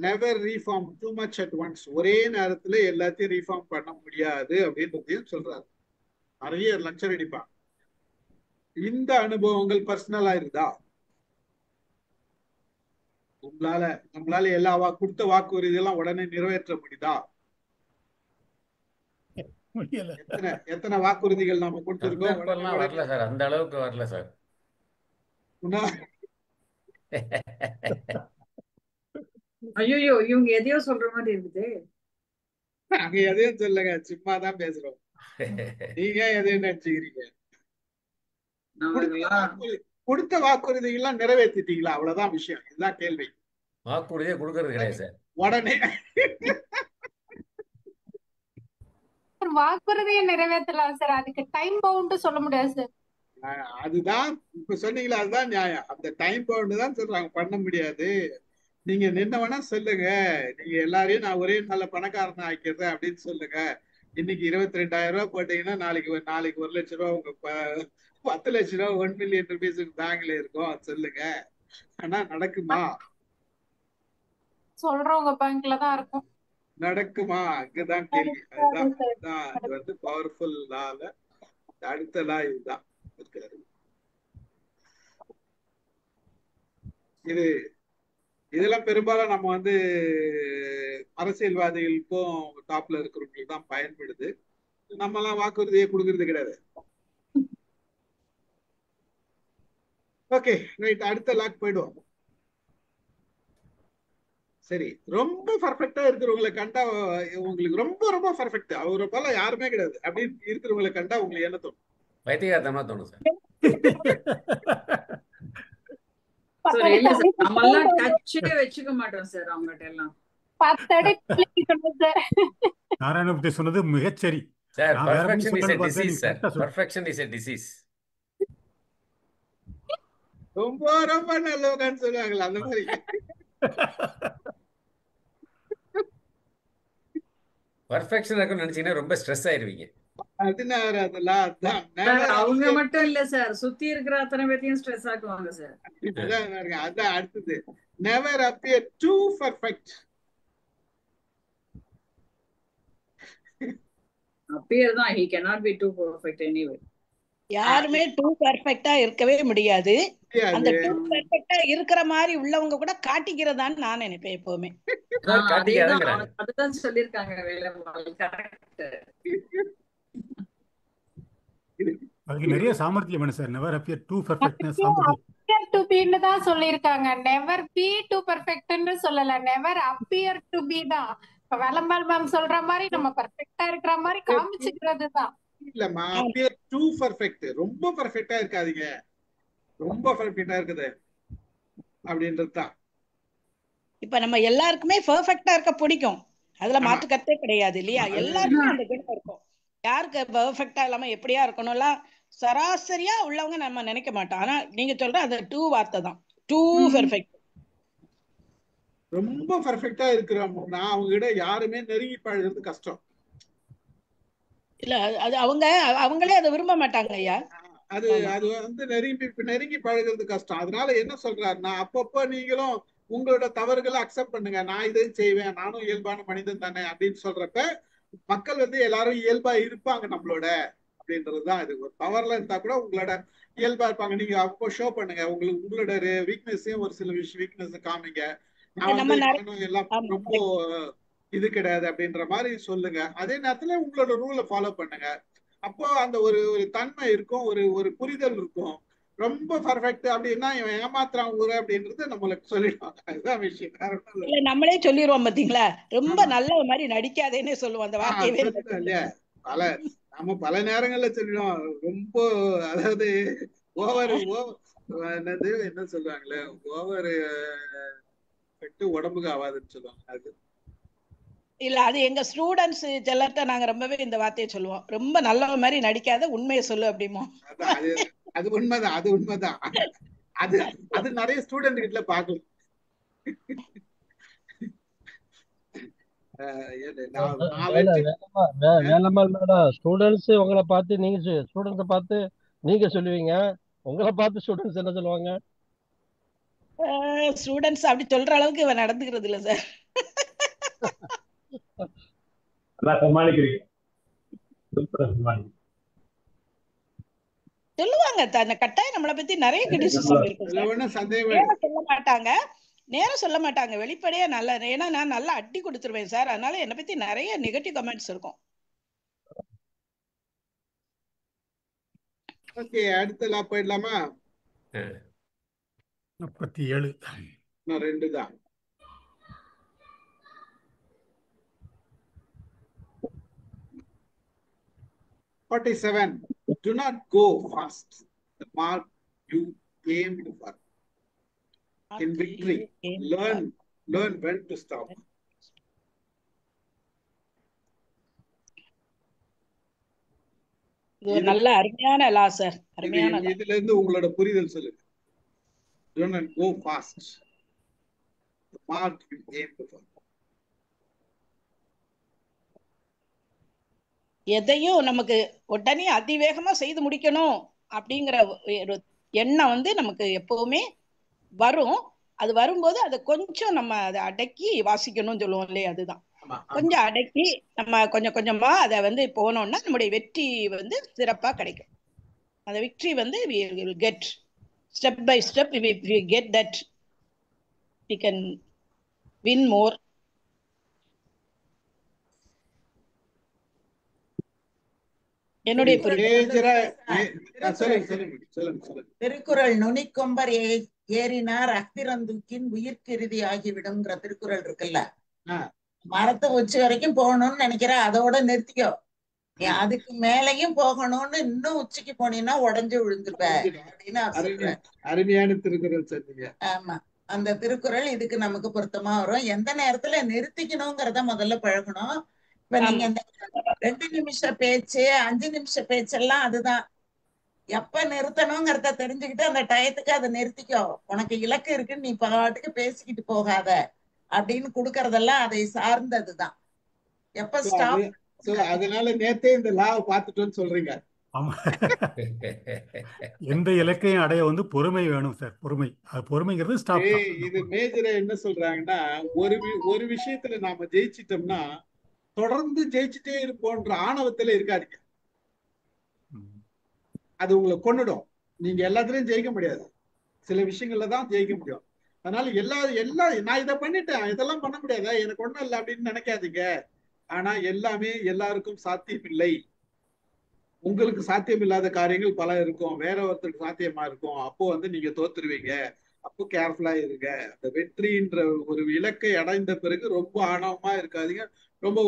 Never reform too much at once. ஒரே நேரத்துல எல்லாத்தையும் ரீஃபார்ம் பண்ண முடியாது அப்படின்றதையும் சொல்றாரு. நிறைய லெக்சர் அடிப்பான். இந்த அனுபவங்கள் பர்சனலா இருந்தா நம்மளால எல்லா கொடுத்த வாக்குறுதி எல்லாம் உடனே நிறைவேற்ற முடியுதா? எத்தனை வாக்குறுதிகள் நாம கொடுத்திருக்கோம்? வரல சார், அந்த அளவுக்கு வரல சார். ஐயோ, இவங்க எதையோ சொல்ற மாதிரி இருக்குது. நாங்க எதையும் சொல்லுங்க, சும்மா தான் பேசுறோம். நீங்க எதையும் நினைச்சுக்கிறீங்க? கொடுத்த வாக்குறுதிகள் எல்லாம் நிறைவேற்றிட்டீங்களா? அவ்வளவுதான் விஷயம். இதுதான் கேள்வி. வாக்குறுதியே கொடுக்கறது கிடையாது சார். உடனே வாக்குறுதியை நிறைவேற்றலாம் சார், அதுக்கு டைம் பவுண்ட் சொல்ல முடியாது சார். அதுதான் இப்ப சொன்னீங்களா, அதுதான் நியாயம். அந்த டைம் பவுண்ட் தான் சொல்றாங்க, பண்ண முடியாது. நீங்க நின்ன வேணா சொல்லுங்க, நீங்க எல்லாரையும் நான் ஒரே நல்ல பணக்காரனை ஆக்கிடுறேன் அப்படின்னு சொல்லுங்க. இன்னைக்கு 22,000 ரூபாய் போட்டீங்கன்னா நாளைக்கு 1 லட்சம் ரூபாய், உங்க 10 லட்சம் ரூபாய், 1 மில்லியன் ருபீஸ் பேங்க்ல இருக்கும், சொல்லுங்க. ஆனா நடக்குமா? சொல்றவங்க பேங்க்ல தான் இருக்கும். நடக்குமா? அங்கதான் கேள்வி. அதுதான் அது வந்து பவர்ஃபுல் லால அடுத்த லா இதுதான் இருக்காரு. இதெல்லாம் பெரும்பாலும் நம்ம வந்து அரசியல்வாதிகளுக்கும் டாப்ல இருக்கிறவங்களுக்கு தான் பயன்படுது. நம்ம எல்லாம் வாக்குறுதியை கொடுக்கறது கிடையாது. ஓகே ரைட், அடுத்த லாக் போயிடுவோம். சரி, ரொம்ப பர்ஃபெக்டா இருக்கிறவங்களை கண்டா உங்களுக்கு ரொம்ப ரொம்ப பர்ஃபெக்ட், அவரை போல யாருமே கிடையாது அப்படின்னு இருக்கிறவங்களை கண்டா உங்களுக்கு என்ன தோணும்? வைத்தியகாரத்தமா தோணும் சார். வச்சுக்க மாட்டோம் சார் அவங்ககிட்ட எல்லாம். நாராயணபுத்தி சொன்னது மிகச்சரி sir. Perfection is a disease sir. Perfection is a disease. ரொம்ப ரொம்ப நல்லவங்கன்னு சொல்லுவாங்களா, அந்த மாதிரி. பெர்ஃபெக்ஷன் இருக்குன்னு நினைச்சீங்கன்னா ரொம்ப ஸ்ட்ரெஸ் ஆயிருவீங்க. அவங்க மட்டும் இல்ல சார், சுத்தி இருக்கிற அத்தனை பேரையும் ஸ்ட்ரெஸ் ஆக்குவாங்க சார். அதான் அடுத்தது, never appear too perfect. appear தான், he cannot be too perfect anyway. யாருமே டூ பெர்ஃபெக்ட்டா இருக்கவே முடியாது. அந்த டூ பெர்ஃபெக்ட்டா இருக்கிற மாதிரி உள்ளவங்க கூட காட்டிக்கிறதான்னு நான் நினைப்பேன் எப்பவுமே. அதுதான் சொல்லிருக்காங்க வேலம்மாள். கரெக்ட். அதுக்கு நிறைய சாமர்த்தியம் வேணும் sir. Never appear two perfectness சாமர்த்தியம். அப்பியர் டு பீன்னு தான் சொல்லிருக்காங்க. நெவர் பீ டு பெர்ஃபெக்ட்னு சொல்லல, நெவர் அப்பியர் டு பீ தான். இப்ப வேலம்மாள் மேம் சொல்ற மாதிரி நம்ம பெர்ஃபெக்ட்டா இருக்கிற மாதிரி காமிச்சுக்கிறது தான். இல்லம்மா, அப்பியர் டு பெர்ஃபெக்ட், ரொம்ப பெர்ஃபெக்ட்டா இருக்காதீங்க, ரொம்ப பெர்ஃபெக்ட்டா இருக்குது அப்படின்றது தான். இப்ப நம்ம எல்லாருக்குமே பெர்ஃபெக்ட்டா இருக்க பிடிக்கும், அதுல மாற்று கருத்தே கிடையாது இல்லையா? எல்லாருக்குமே அந்த குணம் இருக்கும். யாருக்கு பெர்ஃபெக்ட்டா இல்லாம எப்படியா இருக்கணும்லாம் சராசரியா உள்ளவங்க நம்ம நினைக்க மாட்டோம். ஆனா நீங்க சொல்ற அந்த டூ வார்த்தை தான், டூ பெர்ஃபெக்ட். ரொம்ப பர்ஃபெக்டா இருக்கிறவங்க அவங்க கிட்ட யாருமே நெருங்கி பழகிறது கஷ்டம். இல்ல அது அவங்களே அதை விரும்ப மாட்டாங்க ஐயா. அது வந்து நெருங்கி பழகிறது கஷ்டம். அதனால என்ன சொல்றாருன்னா, அப்பப்போ நீங்களும் உங்களோட தவறுகளை அக்செப்ட் பண்ணுங்க. நான் இதை செய்வேன், நானும் இயல்பான மனிதன் தானே அப்படின்னு சொல்றப்ப மக்கள் வந்து எல்லாரும் இயல்பா இருப்பாங்க நம்மளோட அப்படின்றதுதான். இது ஒரு பவர்ல இருந்தா கூட உங்களோட இயல்பா இருப்பாங்க. நீங்க அப்போ ஷோ பண்ணுங்க, உங்களோட வீக்னஸையும் ஒரு சில வீக்னஸ் காமிங்க. நான் வந்து நானும் எல்லாம் ரொம்ப இது கிடையாது அப்படின்ற மாதிரி சொல்லுங்க. அதே நேரத்துல உங்களோட ரூலை ஃபாலோ பண்ணுங்க. அப்போ அந்த ஒரு தன்மை இருக்கும், ஒரு புரிதல் இருக்கும். ரொம்ப பர்ஃபெக்ட் அப்படின்னா இவன் ஏமாத்துறான் ஊரு அப்படின்றது நம்மளுக்கு சொல்லிடுவாங்க. அதுதான் விஷயம். இல்ல நம்மளே சொல்லிடுவோம் பாத்தீங்களா, ரொம்ப நல்ல மாதிரி நடிக்காதேன்னு சொல்லுவோம். அந்த வார்த்தையவே இல்லையா நம்ம பல நேரங்கள்ல சொல்லிடுவோம். ரொம்ப அதாவது ஓவர் என்னது என்ன சொல்லுவாங்களே, ஓவர் உடம்புக்கு ஆகாதுன்னு சொல்லுவாங்க. அது இல்ல, அது எங்க ஸ்டூடெண்ட்ஸ் சிலர்ட்ட நாங்க ரொம்பவே இந்த வார்த்தையை சொல்லுவோம். ரொம்ப நல்ல மாதிரி நடிக்காத, உண்மையை சொல்லு அப்படிமோ. அது உண்மைதான், அது உண்மைதான். அது நிறைய ஸ்டூடெண்ட் கிட்ட பாக்கலாம். ஸ்டூடெண்ட்ஸ் உங்களை பார்த்து நீங்க ஸ்டூடெண்ட்ஸை பார்த்து நீங்க சொல்லுவீங்க, உங்களை பார்த்து ஸ்டூடெண்ட்ஸ் என்ன சொல்லுவாங்க? ஸ்டூடெண்ட்ஸ் அப்படி சொல்ற அளவுக்கு இவன் நடந்துக்கிறது இல்ல சார். சொல்லுவாங்க கட்டாயம் நம்மளை பத்தி நிறைய கிரிட்டிசிசம் இருக்கு. நேரம் சொல்ல மாட்டாங்க, வெளிப்படையா. நல்ல ஏன்னா நான் நல்லா அடி கொடுத்துருவேன் சார், அதனால என்னை பத்தி நிறைய நெகட்டிவ் கமெண்ட்ஸ் இருக்கும். ஓகே, அடுத்த லா போயிடலாமா? 47 2 தான். Do not go fast. The mark you aimed for. In victory, learn when to stop. இது நல்ல அருமையான லா சார், அருமையான லா. இதுல இருந்து உங்களோட புரிதல் சொல்லுங்க. Do not go fast. The mark you aimed for. எதையும் நமக்கு உடனே அதிவேகமா செய்து முடிக்கணும் அப்படிங்கிற ஒரு எண்ணம் வந்து நமக்கு எப்பவுமே வரும். அது வரும்போது அதை கொஞ்சம் நம்ம அதை அடக்கி வாசிக்கணும்னு சொல்லுவோம் இல்லையா, அதுதான். கொஞ்சம் அடக்கி நம்ம கொஞ்சம் கொஞ்சமா அதை வந்து போனோம்னா நம்முடைய வெற்றி வந்து சிறப்பா கிடைக்கும். அந்த விக்டரி வந்து we will get step by step. If we get that, we can win more. என்னுடைய திருக்குறள் நுனிக்கொம்பர் ஏறினார் அத்திரந்தூக்கின் உயிர்கிருதி ஆகிவிடும்ங்கிற திருக்குறள் இருக்குல்ல, மரத்தை உச்சி வரைக்கும் போகணும்னு நினைக்கிற, அதோட நிறுத்திக்கோ. அதுக்கு மேலையும் போகணும்னு இன்னும் உச்சிக்கு போனீங்கன்னா உடஞ்சு விழுந்துருவ அப்படின்னு அருமையான திருக்குறள் சொன்னீங்க. ஆமா, அந்த திருக்குறள் இதுக்கு நமக்கு பொருத்தமா வரும். எந்த நேரத்துல நிறுத்திக்கணுங்கிறத முதல்ல பழகணும். இப்ப நீங்க இந்த 2 நிமிஷ பேச்சு 5 நிமிஷ பேச்செல்லாம் அதுதான். எப்ப நிறுத்தணுங்கிறத தெரிஞ்சுக்கிட்டு அந்த டயத்துக்கு அதை நிறுத்திக்கோ. உனக்கு இலக்கு இருக்குன்னு நீ பாட்டுக்கு பேசிக்கிட்டு போகாத அப்படின்னு கொடுக்கறதெல்லாம் அதை சார்ந்ததுதான். எப்ப ஸ்டாப். அதனால நேத்தே இந்த லாவை பார்த்துட்டோன்னு சொல்றீங்க. ஆமா, எந்த இலக்கையும் அடைய வந்து பொறுமை வேணும் சார். பொறுமைங்கிறது ஸ்டாப். இது மேஜரா என்ன சொல்றாங்கன்னா, ஒரு விஷயத்துல நாம ஜெயிச்சிட்டோம்னா தொடர்ந்து ஜெயிச்சுட்டே இருப்போன்ற ஆணவத்துல இருக்காதீங்க. அது உங்களை கொன்னுடும். நீங்க எல்லாத்துலயும் ஜெயிக்க முடியாது, சில விஷயங்கள்ல தான் ஜெயிக்க முடியும். அதனால நான் இதை பண்ணிட்டேன், இதெல்லாம் பண்ண முடியாதா, எனக்கு ஒண்ணும் இல்லை அப்படின்னு நினைக்காதீங்க. ஆனா எல்லாமே எல்லாருக்கும் சாத்தியம் இல்லை. உங்களுக்கு சாத்தியம் இல்லாத காரியங்கள் பல இருக்கும், வேற ஒருத்தருக்கு சாத்தியமா இருக்கும். அப்போ வந்து நீங்க தோத்துருவீங்க. அப்போ கேர்ஃபுல்லா இருங்க. அந்த வெற்றின்ற ஒரு இலக்கை அடைந்த பிறகு ரொம்ப ஆணவமா இருக்காதீங்க. ரொம்ப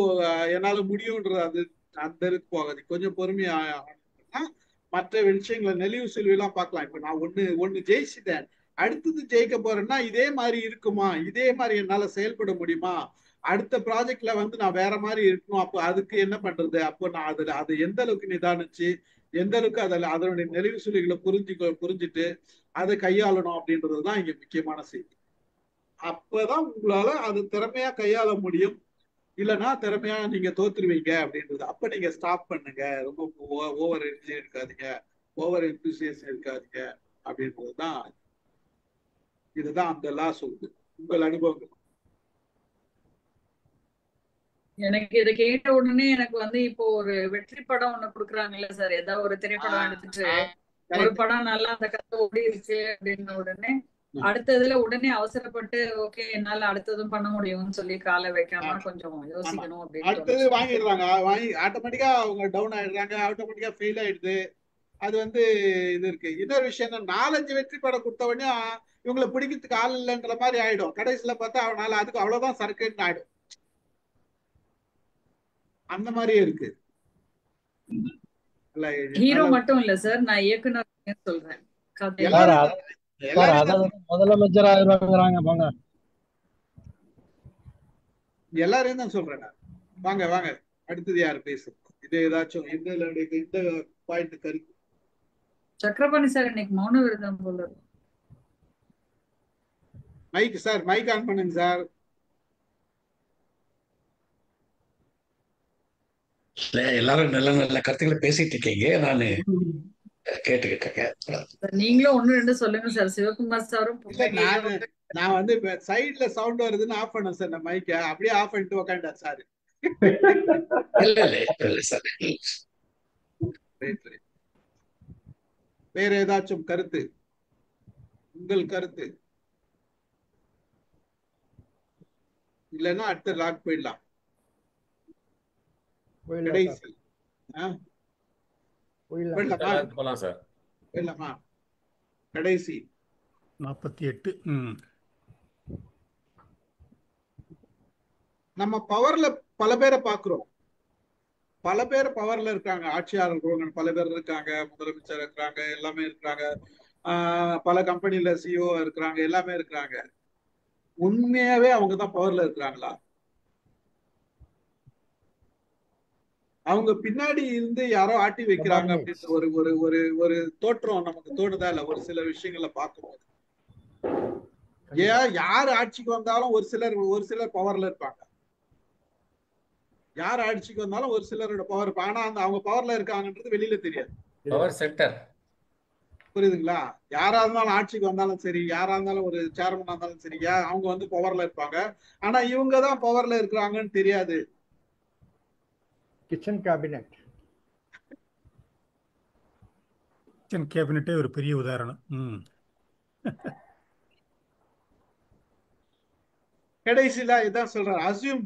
என்னால முடியும்ன்றது அந்த இருக்கு போகாது. கொஞ்சம் பொறுமையா மற்ற விஷயங்களை நெளிவு செல்வியெல்லாம் பார்க்கலாம். இப்ப நான் ஒண்ணு ஜெயிச்சுட்டேன், அடுத்தது ஜெயிக்க போறேன்னா இதே மாதிரி இருக்குமா, இதே மாதிரி என்னால செயல்பட முடியுமா, அடுத்த ப்ராஜெக்ட்ல வந்து நான் வேற மாதிரி இருக்கணும். அப்போ அதுக்கு என்ன பண்றது, அப்போ நான் அதை எந்த அளவுக்கு நிதானிச்சு எந்த அளவுக்கு அதனுடைய நெளிவு சுழிகளை புரிஞ்சுட்டு அதை கையாளணும் அப்படின்றதுதான் இங்க முக்கியமான செய்தி. அப்பதான் உங்களால அது திறமையா கையாள முடியும். இல்லைன்னா திறமையா நீங்க தோத்துருவீங்க அப்படின்றது. அப்ப நீங்க ஸ்டாப் பண்ணுங்க, ரொம்ப ஓவர் எனர்ஜி இருக்காதீங்க, ஓவர் எந்தூசியஸ் இருக்காதீங்க அப்படின்றதுதான். இதுதான் அந்த லா சொல்லுது. உங்கள் அனுபவங்கள். எனக்கு இதை கேட்ட உடனே எனக்கு வந்து இப்போ ஒரு வெற்றி படம் ஒண்ணு கொடுக்குறாங்கல்ல சார், ஏதாவது ஒரு திரைப்படம் எடுத்துட்டு ஒரு படம் நல்லா அந்த கதை ஓடி இருக்கு அப்படின்ன உடனே அடுத்ததுல உடனே அவசரப்பட்டு ஓகே என்னால அடுத்ததும் பண்ண முடியும்னு சொல்லி காலை வைக்காம கொஞ்சம் யோசிக்கணும் அப்படின்னு அடுத்தது வாங்கிடுறாங்க, வாங்கி ஆட்டோமேட்டிக்கா அவங்க டவுன் ஆயிடுறாங்க, ஆட்டோமேட்டிக்கா ஃபெயில் ஆயிடுது. அது வந்து இது இருக்கு. இன்னொரு விஷயம் என்ன, 4-5 வெற்றி படம் கொடுத்த உடனே இவங்களை பிடிக்கிறதுக்கு ஆள் இல்லைன்ற மாதிரி ஆயிடும். கடைசியில பார்த்தா அவனால அதுக்கு அவ்வளவுதான் சர்க்குன்னு ஆயிடும். அந்த மாதிரியே இருக்கு. ஹீரோ மட்டும் இல்ல சார், நான் இயக்குனர் சொல்றேன். முதலமைச்சர் ஆயிடுவாங்க போங்க. எல்லாரையும் தான் சொல்றேன். வாங்க வாங்க, அடுத்தது யாரு பேசு? இது ஏதாச்சும் இந்த பாயிண்ட் கருத்து. சக்கரபாணி சார் இன்னைக்கு மௌன விரதம் போல. மைக் சார், மைக் ஆன் பண்ணுங்க சார். எல்லாரும் நல்ல நல்ல கருத்துக்களை பேசிட்டு இருக்கீங்க, நானு கேட்டுக்கிட்டு இருக்கேன். நீங்களும் 1-2 சொல்லுங்க சார். சிவகுமார் சாரும் நான் வந்து சைடுல சவுண்ட் வருதுன்னு ஆஃப் பண்ணேன் சார். நான் மைக்க அப்படியே ஆஃப் பண்ணிட்டு உட்காந்துட்டேன் சார். வேற ஏதாச்சும் கருத்து? உங்கள் கருத்து இல்லைன்னா அடுத்த லாக் போயிடலாம். கடைசி கடைசி 48. நம்ம பவர்ல பல பேரை பாக்குறோம். பல பேர் பவர்ல இருக்காங்க, ஆட்சியாளர்கள் பல பேர் இருக்காங்க, முதலமைச்சர் இருக்கிறாங்க, எல்லாமே இருக்கிறாங்க, பல கம்பெனில சிஓ இருக்கிறாங்க, எல்லாமே இருக்கிறாங்க. உண்மையாவே அவங்கதான் பவர்ல இருக்கிறாங்களா? அவங்க பின்னாடி இருந்து யாரோ ஆட்டி வைக்கிறாங்க அப்படின்ற ஒரு ஒரு ஒரு ஒரு தோற்றம் நமக்கு தோணுதா இல்ல? ஒரு சில விஷயங்களை பார்க்கும்போது யார் ஆட்சிக்கு வந்தாலும் ஒரு சிலர் பவர்ல இருப்பாங்க. யார் ஆட்சிக்கு வந்தாலும் ஒரு சிலரோட பவர் இருப்பாங்க. ஆனா அந்த அவங்க பவர்ல இருக்காங்கன்றது வெளியில தெரியாது. Power centre. புரியுதுங்களா? யாரா இருந்தாலும் ஆட்சிக்கு வந்தாலும் சரி, யாரா இருந்தாலும் ஒரு சேர்மனா இருந்தாலும் சரி, அவங்க வந்து பவர்ல இருப்பாங்க. ஆனா இவங்க தான் பவர்ல இருக்கிறாங்கன்னு தெரியாது. Kitchen cabinet. கிச்சன் கேபினெட்டே ஒரு பெரிய உதாரணம். கடைசியில இதான் சொல்றாரு, அஸ்யூம்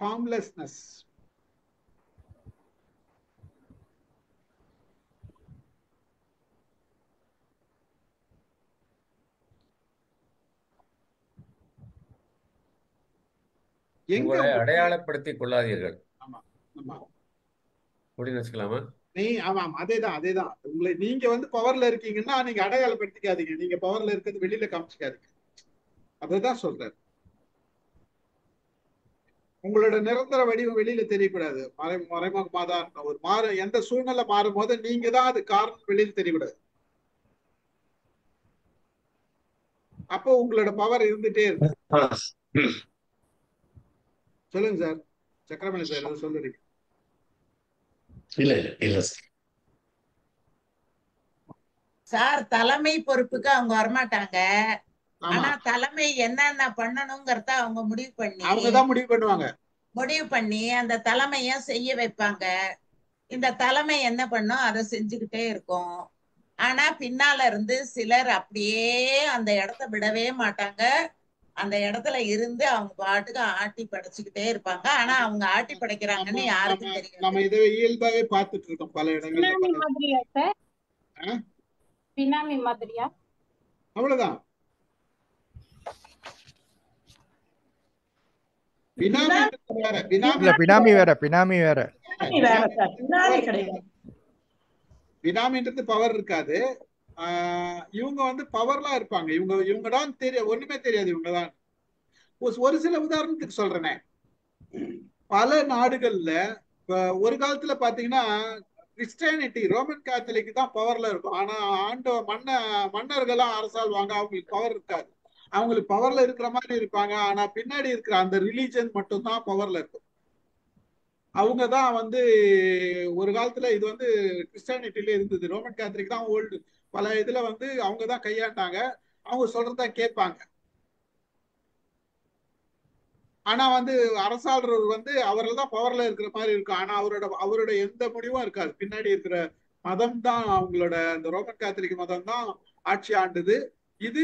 ஃபார்ம்லெஸ்னஸ். உங்களை அடையாளப்படுத்திக் கொள்ளாதீர்கள். ஆமா ஆமா, அப்படின்னு வச்சுக்கலாமா? ஆமா அதேதான். உங்களை நீங்க வந்து பவர்ல இருக்கீங்கன்னா நீங்க அடையாளப்படுத்திக்காதீங்க. நீங்க பவர்ல இருக்கிறது வெளியில காமிச்சிக்காதீங்க. அதுதான் சொல்றாரு. உங்களோட நிரந்தர வடிவம் வெளியில தெரியக்கூடாது. மறைமுகமா தான் இருக்கும். ஒரு எந்த சூழ்நிலை மாறும் போது நீங்க தான் அது காரணம் வெளியில தெரியக்கூடாது. அப்போ உங்களோட பவர் இருந்துட்டே இருக்கு. சொல்லுங்க சார். சக்கரமணி சார் எதுவும் சொல்லுறீங்க? இல்ல சார், தலைமை பொறுப்புக்கு அவங்க வரமாட்டாங்க. ஆனா தலைமை என்னென்ன பண்ணணுங்கிறத அவங்க அவங்கதான் முடிவு பண்ணுவாங்க. முடிவு பண்ணி அந்த தலைமைய செய்ய வைப்பாங்க. இந்த தலைமை என்ன பண்ணும், அதை செஞ்சுக்கிட்டே இருக்கும். ஆனா பின்னால இருந்து சிலர் அப்படியே அந்த இடத்த விடவே மாட்டாங்க. அந்த இடத்துல இருந்து அவங்க பாட்டுக்கு ஆட்டி படைச்சுக்கிட்டே இருப்பாங்க. ஆனா அவங்க ஆட்டி படைக்கிறாங்கன்னு யாருக்கும் தெரியும். நம்ம இதை இயல்பாவே பார்த்துட்டு இருக்கோம் பல இடங்கள்ல. பினாமி மாதிரியா? அவ்வளவுதான். பினாமின்றது பவர் இருக்காது. இவங்க வந்து பவர்லாம் இருப்பாங்க. இவங்க தான் தெரியும், ஒண்ணுமே தெரியாது இவங்கதான். ஒரு சில உதாரணத்துக்கு சொல்றேனே, பல நாடுகள்ல ஒரு காலத்துல பாத்தீங்கன்னா கிறிஸ்டியானிட்டி, ரோமன் கேத்தலிக் தான் பவர்ல இருக்கும். ஆனா மன்னர்கள்லாம் அரசாள்வாங்க, அவங்களுக்கு பவர் இருக்காது. அவங்களுக்கு பவர்ல இருக்கிற மாதிரி இருப்பாங்க. ஆனா பின்னாடி இருக்கிற அந்த ரிலீஜன் மட்டும் தான் பவர்ல இருக்கும். அவங்க தான் வந்து ஒரு காலத்துல இது வந்து கிறிஸ்டியானிட்டில இருந்தது. ரோமன் கேத்தலிக் தான் ஓல்டு. பல இதுல வந்து அவங்க தான் கையாண்டாங்க. அவங்க சொல்றதா கேட்பாங்க. ஆனா வந்து அரசாளர் வந்து அவர்கள் தான் பவர்ல இருக்கிற மாதிரி இருக்கும். ஆனா அவரோட எந்த முடிவும் இருக்காது. பின்னாடி இருக்கிற மதம் தான் அவங்களோட அந்த ரோமன் கேத்தலிக் மதம் தான் ஆட்சி ஆண்டுது. இது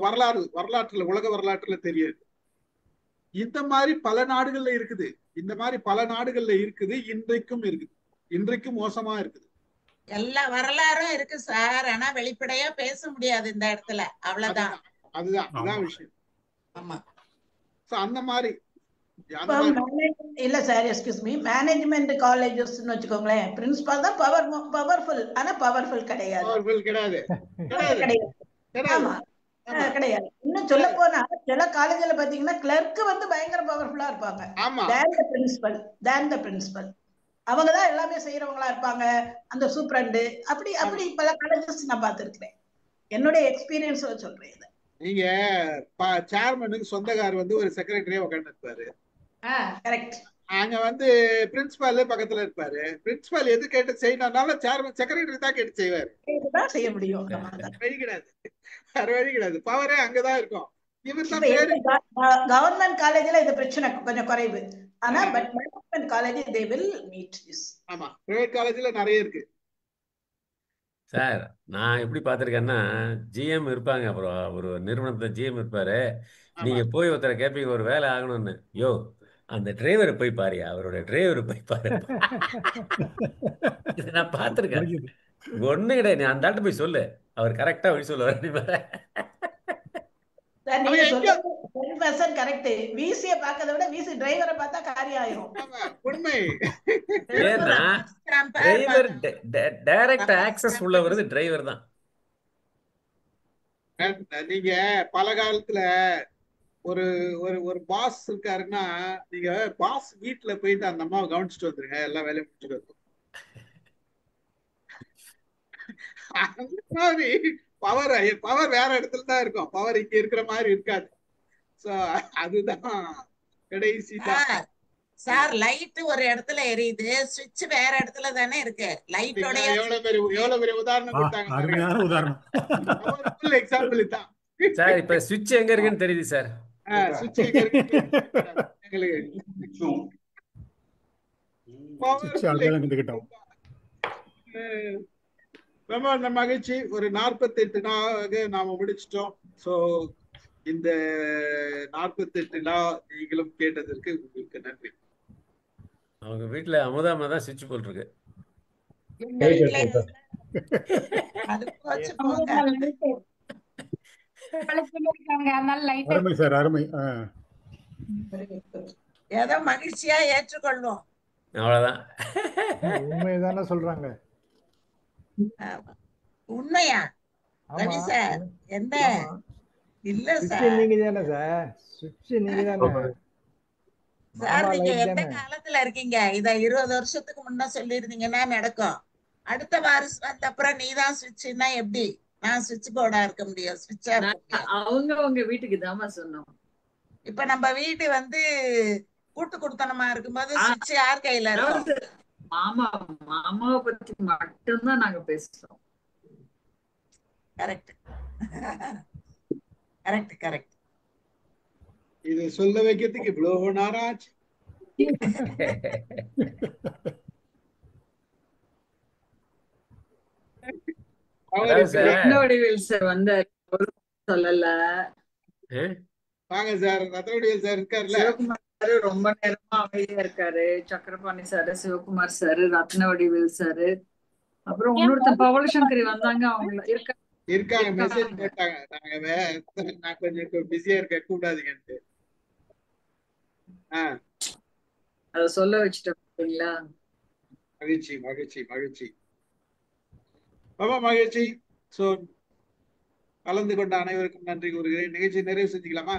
வரலாற்றுல உலக வரலாற்றுல தெரியுது. இந்த மாதிரி பல நாடுகள்ல இருக்குது. இந்த மாதிரி பல நாடுகள்ல இருக்குது. இன்றைக்கும் இருக்குது. இன்றைக்கும் மோசமா இருக்குது. எல்லா வரலாறும் இருக்கு சார். ஆனா வெளிப்படையா பேச முடியாது இந்த இடத்துல. அவ்வளவுதான். அதுதான் விஷயம். ஆமா. அந்த மாதிரி இல்ல sir, excuse me, management colleges வச்சுக்கோங்களேன், பிரின்சிபால் தான் பவர்ஃபுல். ஆனா பவர்ஃபுல் கிடையாது. ஆமா, கிடையாது. இன்னும் சொல்ல போனா சில காலேஜ்ல பாத்தீங்கன்னா கிளர்க் வந்து பயங்கர பவர்ஃபுல்லா இருப்பாங்க. தேன் த பிரின்சிபல். அவங்கதான் எல்லாமே செய்யறவங்களா இருப்பாங்க. அந்த சூப்பரண்டு அப்படி பல காலேஜஸ் நான் பார்த்திருக்கிறேன். என்னுடைய எக்ஸ்பீரியன்ஸ் சொல்றேன். இதை நீங்க சேர்மனுக்கு சொந்தக்கார் வந்து ஒரு செக்ரட்டரியா உட்காந்து இருப்பாரு. கரெக்ட். அங்க வந்து பிரின்சிபால் பக்கத்துல இருப்பாரு. பிரின்சிபால் எது கேட்டு செய்யணும்னாலும் சேர்மன் செக்ரட்டரி தான் கேட்டு செய்வாரு. செய்ய முடியும். வழி கிடையாது, வேற வழி கிடையாது. பவரே அங்கதான் இருக்கும். கவர்மெண்ட் காலேஜ்ல இந்த பிரச்சனை கொஞ்சம் குறைவு. ஆனா but management college they will meet this. ஆமா, பிரைவேட் காலேஜ்ல நிறைய இருக்கு சார். நான் எப்படி பார்த்துருக்கேன்னா, ஜிஎம் இருப்பாங்க, அப்புறம் ஒரு நிறுவனத்துல ஜிஎம் இருப்பாரு. நீங்க போய் ஒருத்தரை கேட்பீங்க ஒரு வேலை ஆகணும்னு, யோ அந்த டிரைவரை போய் பாரு, அவரோட டிரைவரை போய் பாரு. இதை நான் பார்த்துருக்கேன். ஒண்ணு கிடையாது, நீ அந்த ஆள்கிட்ட போய் சொல்லு, அவர் கரெக்டா வழி சொல்லுவார். கரெக்ட். விசிய பார்க்கறத விட விசி டிரைவரை பார்த்தா காரியம் ஆயிரும். உண்மை. ஏன்னா டிரைவர் டைரக்ட் ஆக்சஸ் உள்ள வருது டிரைவர் தான். நீங்க பல காலத்துல ஒரு ஒரு ஒரு பாஸ் இருக்காருன்னா, நீங்க பாஸ் வீட்டுல போயிட்டு அந்த அம்மாவை கவனிச்சுட்டு வந்துருங்க, எல்லா வேலையும் முடிச்சுட்டு வரும். அந்த மாதிரி பவர் வேற இடத்துல தான் இருக்கும். பவர் இங்க இருக்கிற மாதிரி இருக்காது. சோ அதுதான் கடைசி தான் சார். லைட் ஒரு இடத்துல எரியுது, சுவிட்ச் வேற இடத்துல தானே இருக்கு. லைட்டோட எவ்வளவு பெரிய உதாரணம் கொடுத்தாங்க. அருமையான உதாரணம். எக்ஸாம்பிள் தான் சார். இப்ப சுவிட்ச் எங்க இருக்குன்னு தெரியுது சார். சுவிட்ச் எங்க இருக்கு ரொம்ப மகிழ்ச்சி. ஒரு 48 நாள் நாம முடிச்சிட்டோம். சோ இந்த 48 நாள் நீங்களும் கேட்டதற்கு உங்களுக்கு நன்றி. அவங்க வீட்டுல அமுதாமா தான் சுவிட்ச் போல் இருக்கு. ஏதோ மகிழ்ச்சியா ஏற்றுக்கொள்வோம். அவ்வளவுதான். உண்மைதானே சொல்றாங்க. உண்மையா ரவி சார்? என்ன இல்ல சார், நீங்க தானே சார் சுவிட்ச் நீங்க தானே சார். நீங்க எந்த காலத்துல இருக்கீங்க? இத 20 வருஷத்துக்கு முன்ன சொல்லிருந்தீங்கன்னா நடக்கும். அடுத்த வாரிசு வந்த அப்புறம் நீதான் சுவிட்ச்னா எப்படி? நான் சுவிட்ச் போர்டா இருக்க முடியும், சுவிட்சா இருக்க முடியும். அவங்க வீட்டுக்கு தாமா சொன்னோம். இப்ப நம்ம வீடு வந்து கூட்டு குடுத்தனமா இருக்கும்போது சுவிட்ச் யார் கையில இருக்கும்? மாமாவை பத்தி மட்டும்தான் நாங்க பேசுறோம். Correct correct correct. இது சொல்ல வைக்கிறதுக்கு இவ்வளவு நேரம் ஆச்சு. சொல்லல வாங்க சார். ரத்னவடிவேல் சார் இருக்காருல்ல, சிவகுமார் சார் ரொம்ப நேரமா அமைதியா இருக்காரு. Chakrapani sir, Sivakumar sir, Rathnavadivel sir, அப்புறம் இன்னொருத்தர் பவளசங்கரி வந்தாங்க. அவங்க இருக்காங்க. மெசேஜ் போட்டாங்க, நான் கொஞ்சம் பிஸியா இருக்கேன், கூப்பிடாதீங்கன்ட்டு. அத சொல்ல வச்சுட்டீங்களா? மகிழ்ச்சி மகிழ்ச்சி மகிழ்ச்சி, ரொம்ப மகிழ்ச்சி. சோ கலந்து கொண்ட அனைவருக்கும் நன்றி கூறுகிறேன். நிகழ்ச்சி நிறைவு செஞ்சுக்கலாமா?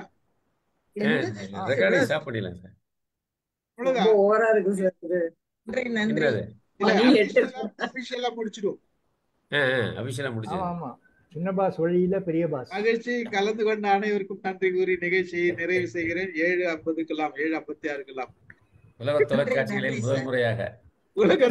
முடிச்சிடுவோம். சின்ன பாஸ் வழியில பெரிய பாஸ். மகிழ்ச்சி. கலந்து கொண்ட அனைவருக்கும் நன்றி கூறி நிகழ்ச்சியை நிறைவு செய்கிறேன். 7:50க்கெல்லாம் 7:56க்கெல்லாம் உலக தொலைக்காட்சிகளில் முதல் முறையாக உலக